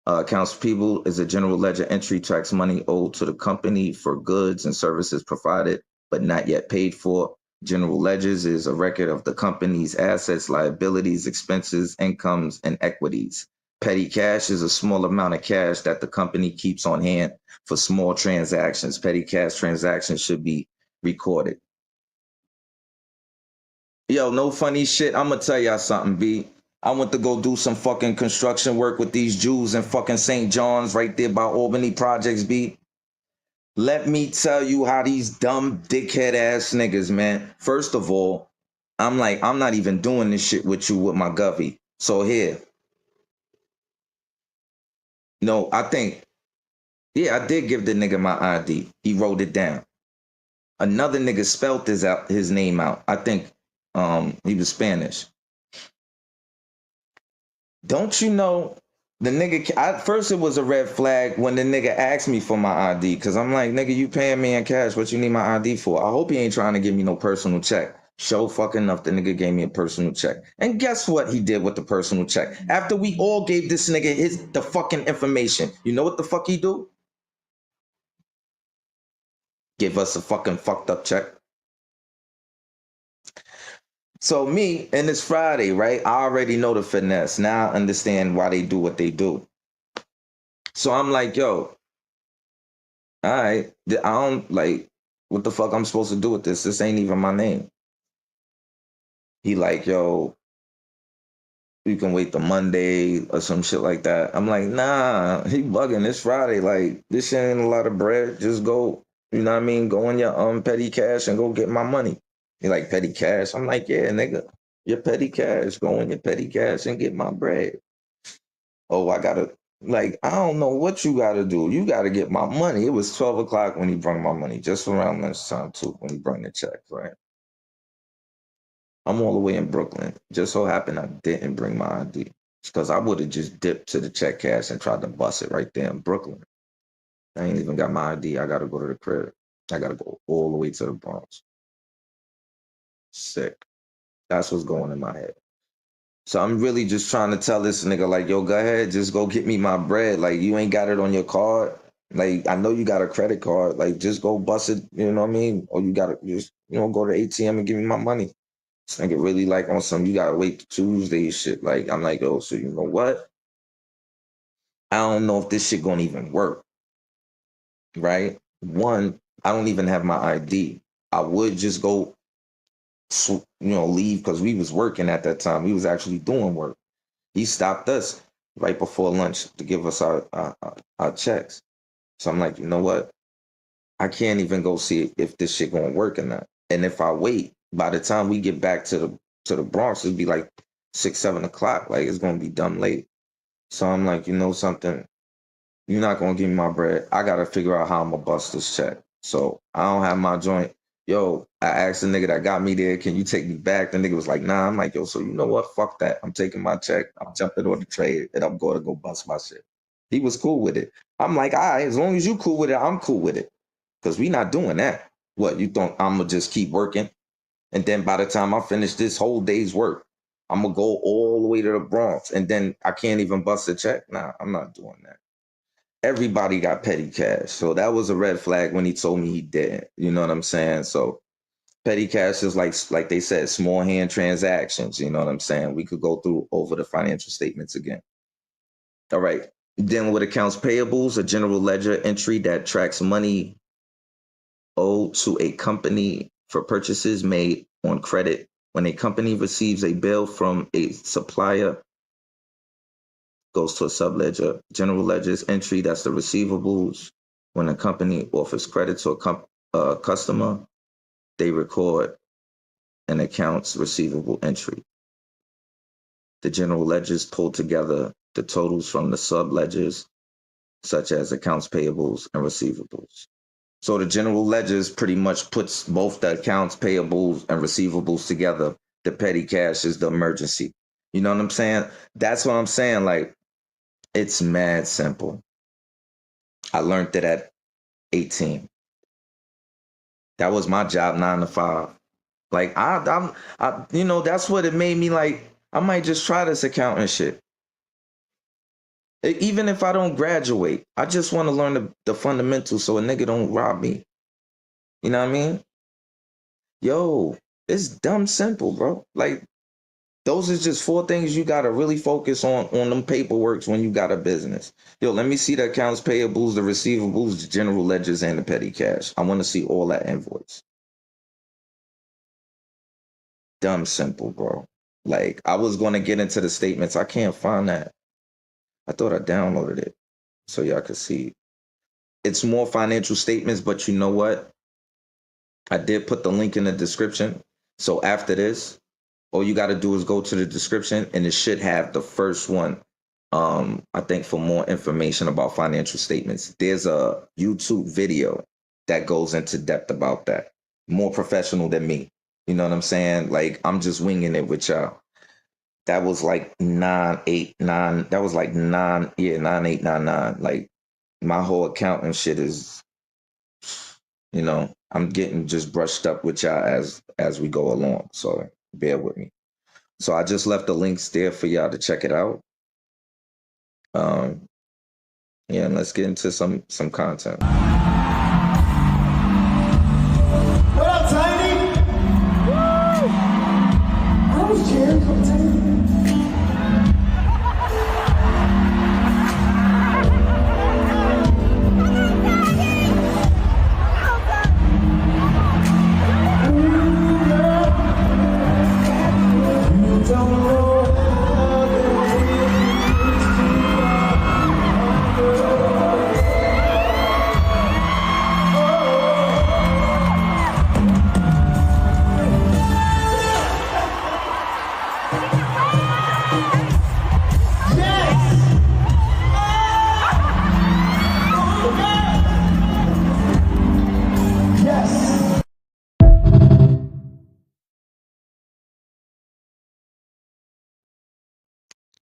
Accounts payable is a general ledger entry, tracks money owed to the company for goods and services provided but not yet paid for. General ledgers is a record of the company's assets, liabilities, expenses, incomes, and equities. Petty cash is a small amount of cash that the company keeps on hand for small transactions. Petty cash transactions should be recorded. Yo, no funny shit. I'm gonna tell y'all something, B. I went to go do some fucking construction work with these Jews in fucking St. John's right there by Albany Projects, B. Let me tell you how these dumb dickhead ass niggas, man. First of all, I'm like, I'm not even doing this shit with you with my govy. So here. No, I think, yeah, I did give the nigga my ID. He wrote it down. Another nigga spelled his name out. I think he was Spanish. Don't you know the nigga? At first, it was a red flag when the nigga asked me for my ID, because I'm like, nigga, you paying me in cash. What you need my ID for? I hope he ain't trying to give me no personal check. Show fucking enough, the nigga gave me a personal check. And guess what he did with the personal check? After we all gave this nigga the fucking information, you know what the fuck he do? Give us a fucking fucked up check. So me, and it's Friday, right? I already know the finesse. Now I understand why they do what they do. So I'm like, yo, all right, I don't like, what the fuck I'm supposed to do with this? This ain't even my name. He like, yo, you can wait the Monday or some shit like that. I'm like, nah, he bugging. It's Friday. Like, this shit ain't a lot of bread. Just go, you know what I mean? Go in your petty cash and go get my money. He like, petty cash? I'm like, yeah, nigga, your petty cash. Go in your petty cash and get my bread. Oh, I gotta, like, I don't know what you gotta do. You gotta get my money. It was 12 o'clock when he brought my money, just around lunchtime too, when he brought the check, right? I'm all the way in Brooklyn. Just so happened I didn't bring my ID. Because I would have just dipped to the check cash and tried to bust it right there in Brooklyn. I ain't even got my ID. I got to go to the crib. I got to go all the way to the Bronx. Sick. That's what's going in my head. So I'm really just trying to tell this nigga, like, yo, go ahead, just go get me my bread. Like, you ain't got it on your card. Like, I know you got a credit card. Like, just go bust it, you know what I mean? Or you got to just, go to the ATM and give me my money. This nigga really like on some, you gotta wait Tuesday shit. Like, I'm like, oh, so you know what? I don't know if this shit gonna even work, right? One, I don't even have my ID. I would just go, leave because we was working at that time. We was actually doing work. He stopped us right before lunch to give us our checks. So I'm like, you know what? I can't even go see if this shit gonna work or not. And if I wait, by the time we get back to the Bronx, it'd be like 6, 7 o'clock. Like, it's gonna be dumb late. So I'm like, you know something? You're not gonna give me my bread. I gotta figure out how I'm gonna bust this check. So I don't have my joint. Yo, I asked the nigga that got me there, can you take me back? The nigga was like, nah. I'm like, yo, so you know what? Fuck that. I'm taking my check. I'm jumping on the trade and I'm going to go bust my shit. He was cool with it. I'm like, all right, as long as you cool with it, I'm cool with it. Because we not doing that. What, you think I'm gonna just keep working? And then by the time I finish this whole day's work, I'm going to go all the way to the Bronx. And then I can't even bust a check? Nah, I'm not doing that. Everybody got petty cash. So that was a red flag when he told me he didn't. You know what I'm saying? So petty cash is like they said, small hand transactions. You know what I'm saying? We could go through over the financial statements again. All right. Dealing with accounts payables, a general ledger entry that tracks money owed to a company for purchases made on credit. When a company receives a bill from a supplier, goes to a subledger. General ledger's entry, that's the receivables. When a company offers credit to a customer, they record an accounts receivable entry. The general ledgers pull together the totals from the subledgers, such as accounts payables and receivables. So the general ledgers pretty much puts both the accounts payables and receivables together. The petty cash is the emergency. You know what I'm saying? That's what I'm saying. Like, it's mad simple. I learned it at 18. That was my job, 9 to 5. Like, I that's what it made me like, I might just try this accounting shit. Even if I don't graduate, I just want to learn the fundamentals so a nigga don't rob me. You know what I mean? Yo, it's dumb simple, bro. Like, those are just 4 things you got to really focus on them paperworks when you got a business. Yo, let me see the accounts payables, the receivables, the general ledgers, and the petty cash. I want to see all that invoice. Dumb simple, bro. Like, I was going to get into the statements. I can't find that. I thought I downloaded it so y'all could see. It's more financial statements, but you know what? I did put the link in the description. So after this, all you got to do is go to the description and it should have the first one. I think for more information about financial statements, there's a YouTube video that goes into depth about that. More professional than me. You know what I'm saying? Like, I'm just winging it with y'all. That was like 989. That was like 9899. Like, my whole accounting shit is, I'm getting just brushed up with y'all as we go along. So bear with me. So I just left the links there for y'all to check it out. Yeah, and let's get into some content. What up, Tiny? Woo! I was cheering for Tiny. Don't know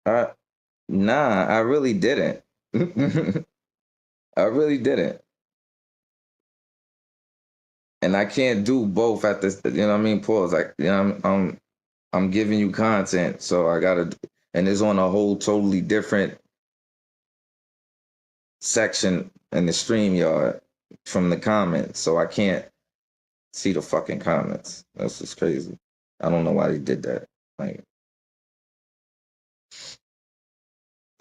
Nah, I really didn't. I really didn't. And I can't do both at this, you know what I mean? Pause. Like, you know, I'm giving you content, so I gotta, and it's on a whole totally different section in the StreamYard from the comments, so I can't see the fucking comments. That's just crazy. I don't know why they did that. Like,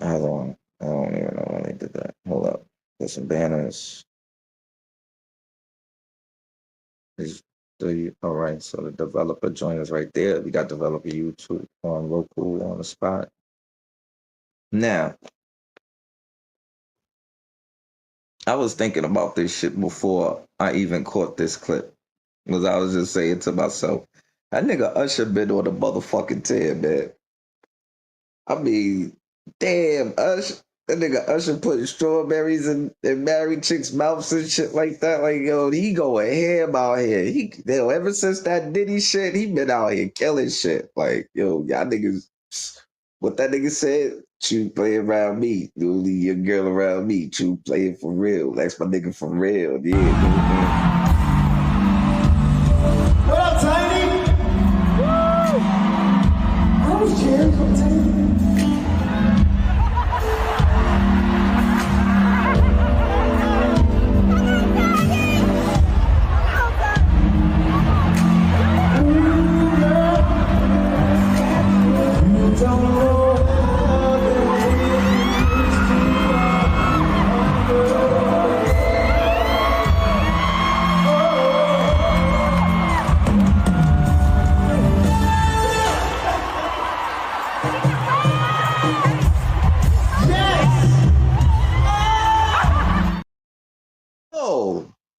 how long? I don't even know why they did that. Hold up. There's some banners. All right, so the developer join us right there. We got developer YouTube on Roku on the spot. Now, I was thinking about this shit before I even caught this clip. Because I was just saying to myself, that nigga Usher been on the motherfucking tear, man. I mean, damn, Usher. That nigga Usher putting strawberries in married chicks' mouths and shit like that. Like, yo, he going ham out here. Ever since that Diddy shit, he been out here killing shit. Like, yo, y'all niggas, what that nigga said, you play around me. You leave your girl around me. You playing for real. That's my nigga for real. Yeah. What up, Tiny? Woo! I was cheering for Tiny.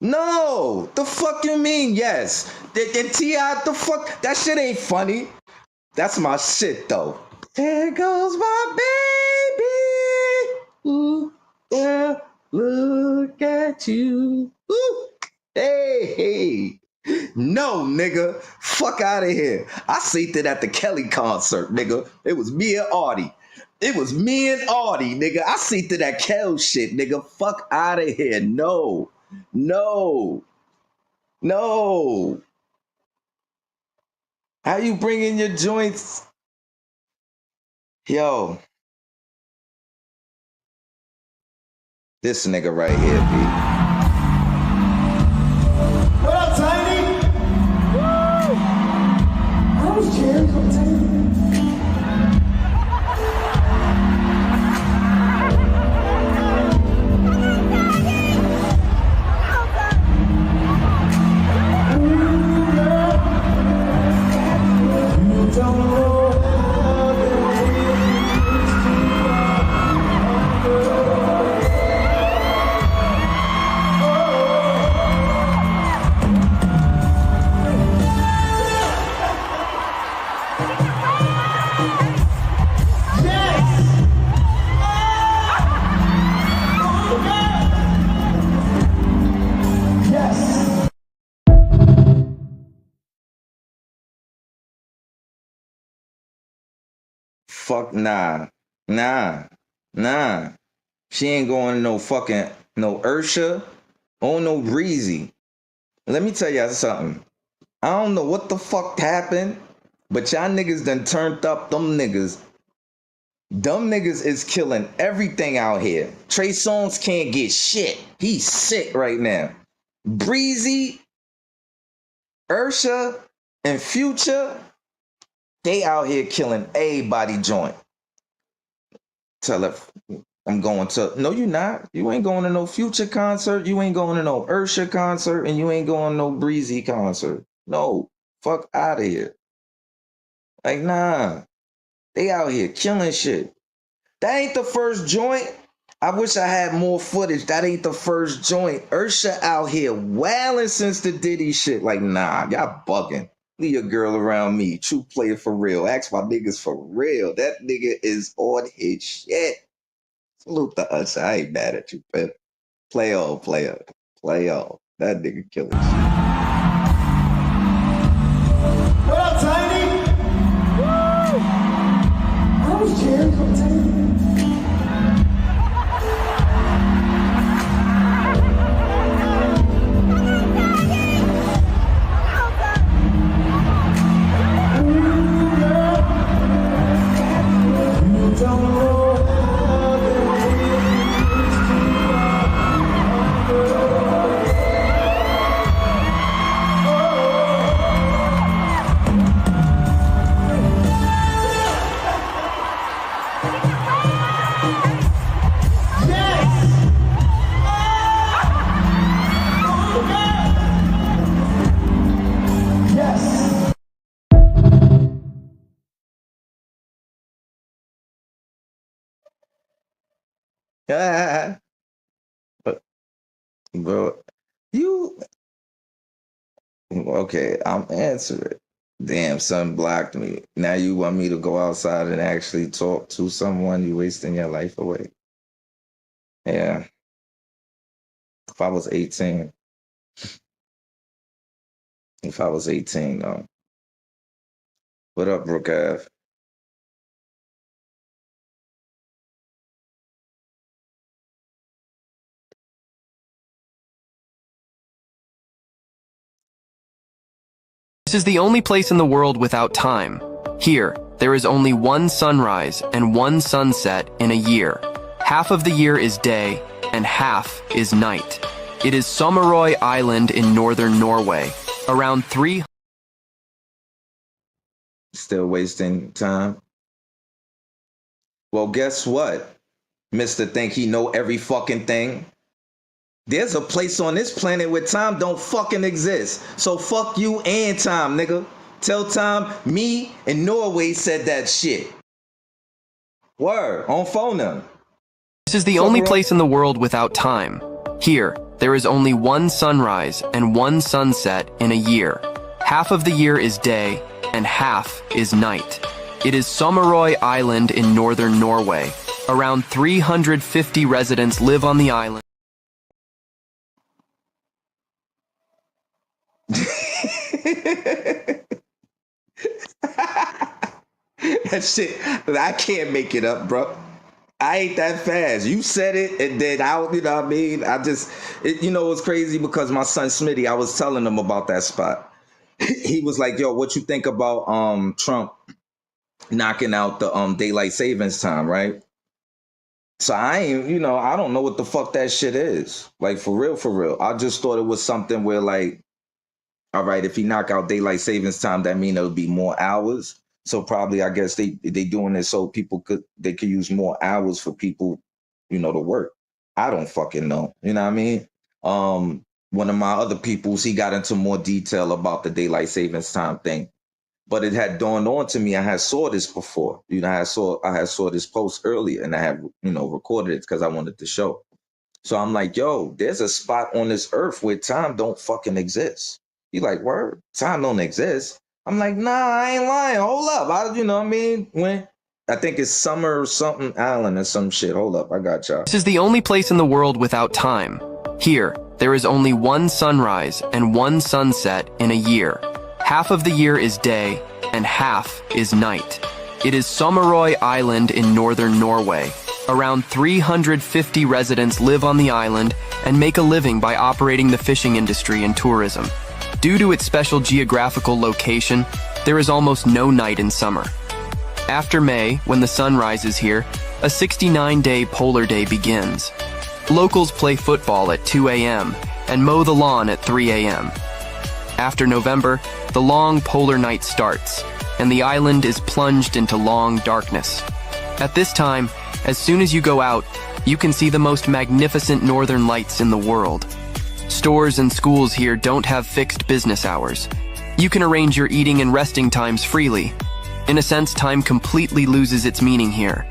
No, the fuck you mean? Yes, the T.I. the fuck that shit ain't funny. That's my shit though. There goes my baby. Ooh, yeah, look at you. Ooh, hey. No, nigga, fuck out of here. I seen it at the Kelly concert, nigga. It was me and Artie. Nigga. I seen it at Kel shit, nigga. Fuck out of here. No. How you bring in your joints? Yo. This nigga right here, B. What up, Tiny? Woo! I was cheering for Tiny. Fuck nah. She ain't going to no Ursha or no Breezy. Let me tell y'all something. I don't know what the fuck happened, but y'all niggas done turned up them niggas. Dumb niggas is killing everything out here. Trey Songz can't get shit. He's sick right now. Breezy, Ursha, and Future, they out here killing a body joint. Tell her I'm going to. No, you not. You ain't going to no Future concert. You ain't going to no Ursha concert, and you ain't going to no Breezy concert. No, fuck out of here. Like, nah. They out here killing shit. That ain't the first joint. I wish I had more footage. That ain't the first joint. Ursha out here wailing since the Diddy shit. Like, nah, y'all bugging. Leave your girl around me. True player for real. Ask my niggas for real. That nigga is on his shit. Salute to Usher. I ain't mad at you, man. Play on, player. Play on. That nigga killing shit. What up, Tiny? Woo! I was cheering for the team. Bro, you okay? I'm answering. Damn, son blocked me. Now you want me to go outside and actually talk to someone? You wasting your life away. Yeah. If I was 18, if I was 18, though. What up, Brook Ave? This is the only place in the world without time. Here, there is only one sunrise and one sunset in a year. Half of the year is day, and half is night. It is Sommerøy Island in northern Norway. Around 3... Still wasting time? Well, guess what? Mr. Think he know every fucking thing? There's a place on this planet where time don't fucking exist. So fuck you and time, nigga. Tell time me and Norway said that shit. Word, on phone them. This is the only place in the world without time. Here, there is only one sunrise and one sunset in a year. Half of the year is day, and half is night. It is Sommerøy Island in northern Norway. Around 350 residents live on the island. That shit, I can't make it up, bro. I ain't that fast. You said it, and then you know what I mean? You know, it's crazy because my son Smitty, I was telling him about that spot. He was like, yo, what you think about Trump knocking out the daylight savings time, right? So I don't know what the fuck that shit is. Like, for real, for real. I just thought it was something where, like, all right, if he knock out daylight savings time, that mean it'll be more hours. So probably, I guess they doing this so they could use more hours for people, to work. I don't fucking know. You know what I mean? One of my other peoples, he got into more detail about the daylight savings time thing. But it had dawned on to me, I had saw this before. I had saw this post earlier, and I had, recorded it because I wanted to show. So I'm like, yo, there's a spot on this earth where time don't fucking exist. He like, word, time don't exist. I'm like, nah, I ain't lying. Hold up. You know what I mean? When I think it's Summer something Island or some shit. Hold up, I got y'all. This is the only place in the world without time. Here, there is only one sunrise and one sunset in a year. Half of the year is day, and half is night. It is Sommerøy Island in northern Norway. Around 350 residents live on the island and make a living by operating the fishing industry and tourism. Due to its special geographical location, there is almost no night in summer. After May, when the sun rises here, a 69-day polar day begins. Locals play football at 2 a.m. and mow the lawn at 3 a.m. After November, the long polar night starts, and the island is plunged into long darkness. At this time, as soon as you go out, you can see the most magnificent northern lights in the world. Stores and schools here don't have fixed business hours. You can arrange your eating and resting times freely. In a sense, time completely loses its meaning here.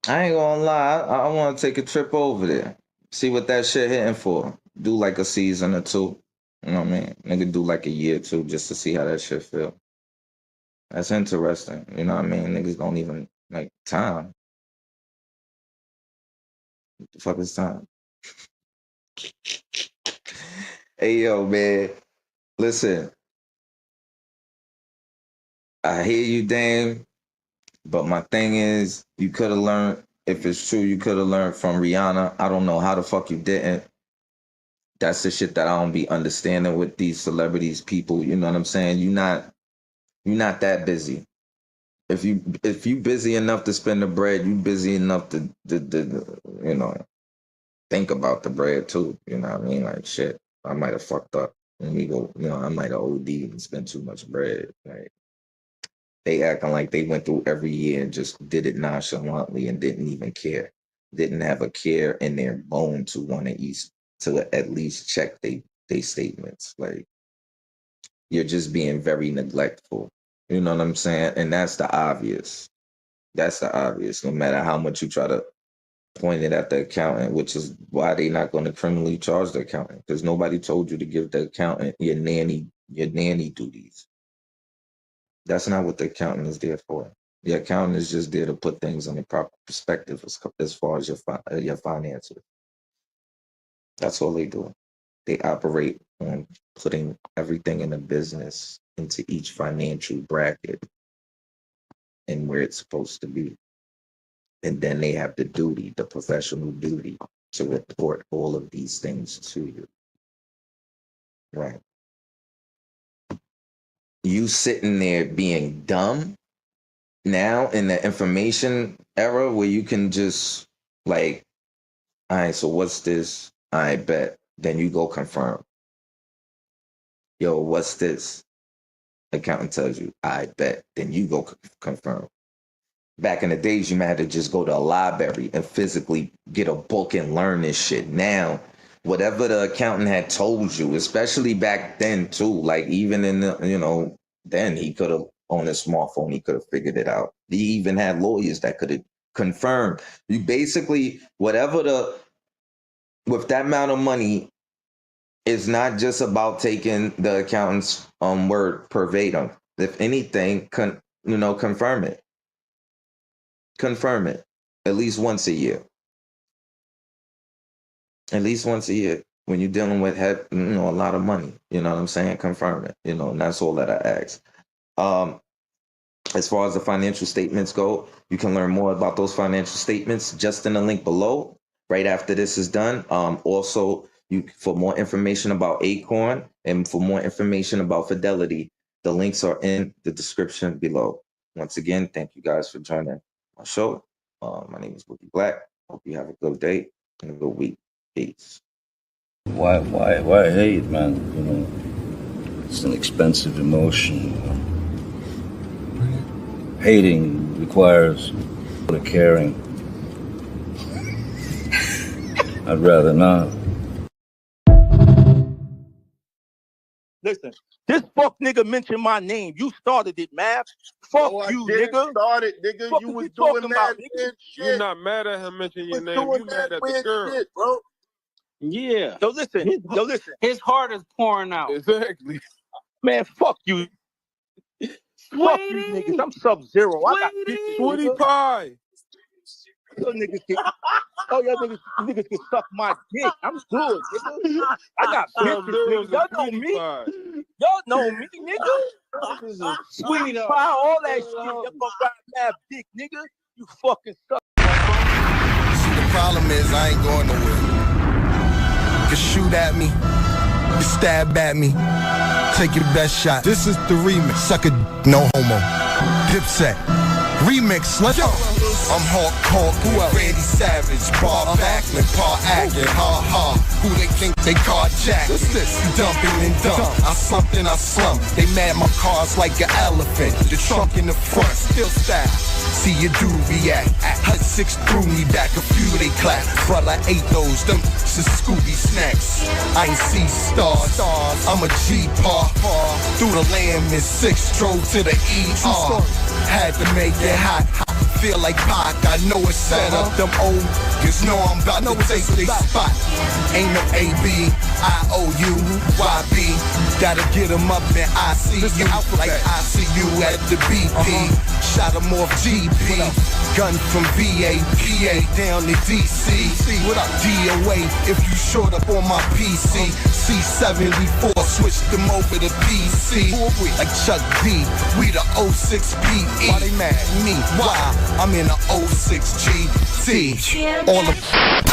I ain't gonna lie, I want to take a trip over there. See what that shit hitting for. Do like a season or two. You know what I mean? Nigga do like a year or two just to see how that shit feel. That's interesting. You know what I mean? Niggas don't even like time. What the fuck is time? Hey, yo, man. Listen, I hear you, Dame, but my thing is, you could have learned, if it's true, you could have learned from Rihanna. I don't know how the fuck you didn't. That's the shit that I don't be understanding with these celebrities, people. You know what I'm saying? You're not that busy. If you busy enough to spend the bread, you busy enough to you know, think about the bread too. You know what I mean? Like shit, I might have fucked up. And we go, you know, I might have OD'd and spent too much bread. Like they acting like they went through every year and just did it nonchalantly and didn't even care. Didn't have a care in their bone to want to at least check they statements. Like you're just being very neglectful. You know what I'm saying? And that's the obvious. That's the obvious. No matter how much you try to point it at the accountant, which is why they're not going to criminally charge the accountant, because nobody told you to give the accountant your nanny duties. That's not what the accountant is there for. The accountant is just there to put things in the proper perspective as far as your finances. That's all they do. They operate on putting everything in a business into each financial bracket and where it's supposed to be. And then they have the duty, the professional duty, to report all of these things to you. Right. You sitting there being dumb now in the information era where you can just like, all right, so what's this? I bet. Then you go confirm. Yo, what's this? Accountant tells you, I bet. Then you go confirm. Back in the days, you might have to just go to a library and physically get a book and learn this shit. Now, whatever the accountant had told you, especially back then too, like even in the, you know, then he could have on his smartphone, he could have figured it out. He even had lawyers that could have confirmed. You basically, whatever with that amount of money, it's not just about taking the accountant's word verbatim. If anything, confirm it. Confirm it at least once a year. At least once a year when you're dealing with a lot of money. You know what I'm saying? Confirm it. You know, and that's all that I ask. As far as the financial statements go, you can learn more about those financial statements just in the link below. Right after this is done. Also, for more information about Acorn and for more information about Fidelity, the links are in the description below. Once again, thank you guys for joining my show. My name is Boogie Black. Hope you have a good day and a good week. Peace. Why hate, man? You know, it's an expensive emotion. Hating requires a lot of caring. I'd rather not. Listen, this fuck nigga mentioned my name. You started it, man. Fuck you, nigga. Started, nigga. Fuck you was you doing that weird shit. You're not mad at him mentioning your name. You mad at the girl. Shit, bro. Yeah. Yo, listen. His heart is pouring out. Exactly. Man, fuck you. Fuck you niggas. I'm Sub-Zero. I got bitches. Sweetie pie. Y'all niggas can suck my dick. I'm good, nigga. I got bitches, nigga. Y'all know me. Y'all know me, nigga. Sweetie pie, all that shit. Y'all gonna ride mad dick, nigga. You fucking suck. See, the problem is I ain't going nowhere. You shoot at me. You stab at me. Take your best shot. This is the remix. Suck a no homo. Dipset. Remix, let's go. I'm Hawk, Randy Savage, Bob Backlund, Paul Acton, ha. Who they think they carjacked? What's this? Dumping and dump. I slumped and I slumped. They mad my car's like an elephant. The trunk in the front, still style. See you do react. Hut 6 threw me back, a few they clap. But I ate those, them Scooby snacks. I ain't see stars. I'm a G-Par. Through the Lamb in 6, drove to the ER. Had to make it hot. Feel like Pac, I know it's set up. Them old niggas know I'm about to take their spot. Ain't no A-B, I-O-U, Y-B. Gotta get them up in ICU, like ICU at the BP. Shot them off GP. gun from VA, PA down to DC. What up, DOA, if you short up on my PC. C74, switch them over to PC. Like Chuck D, we the 06 PE. Why they mad at me? Why? I'm in the 06 GT. All the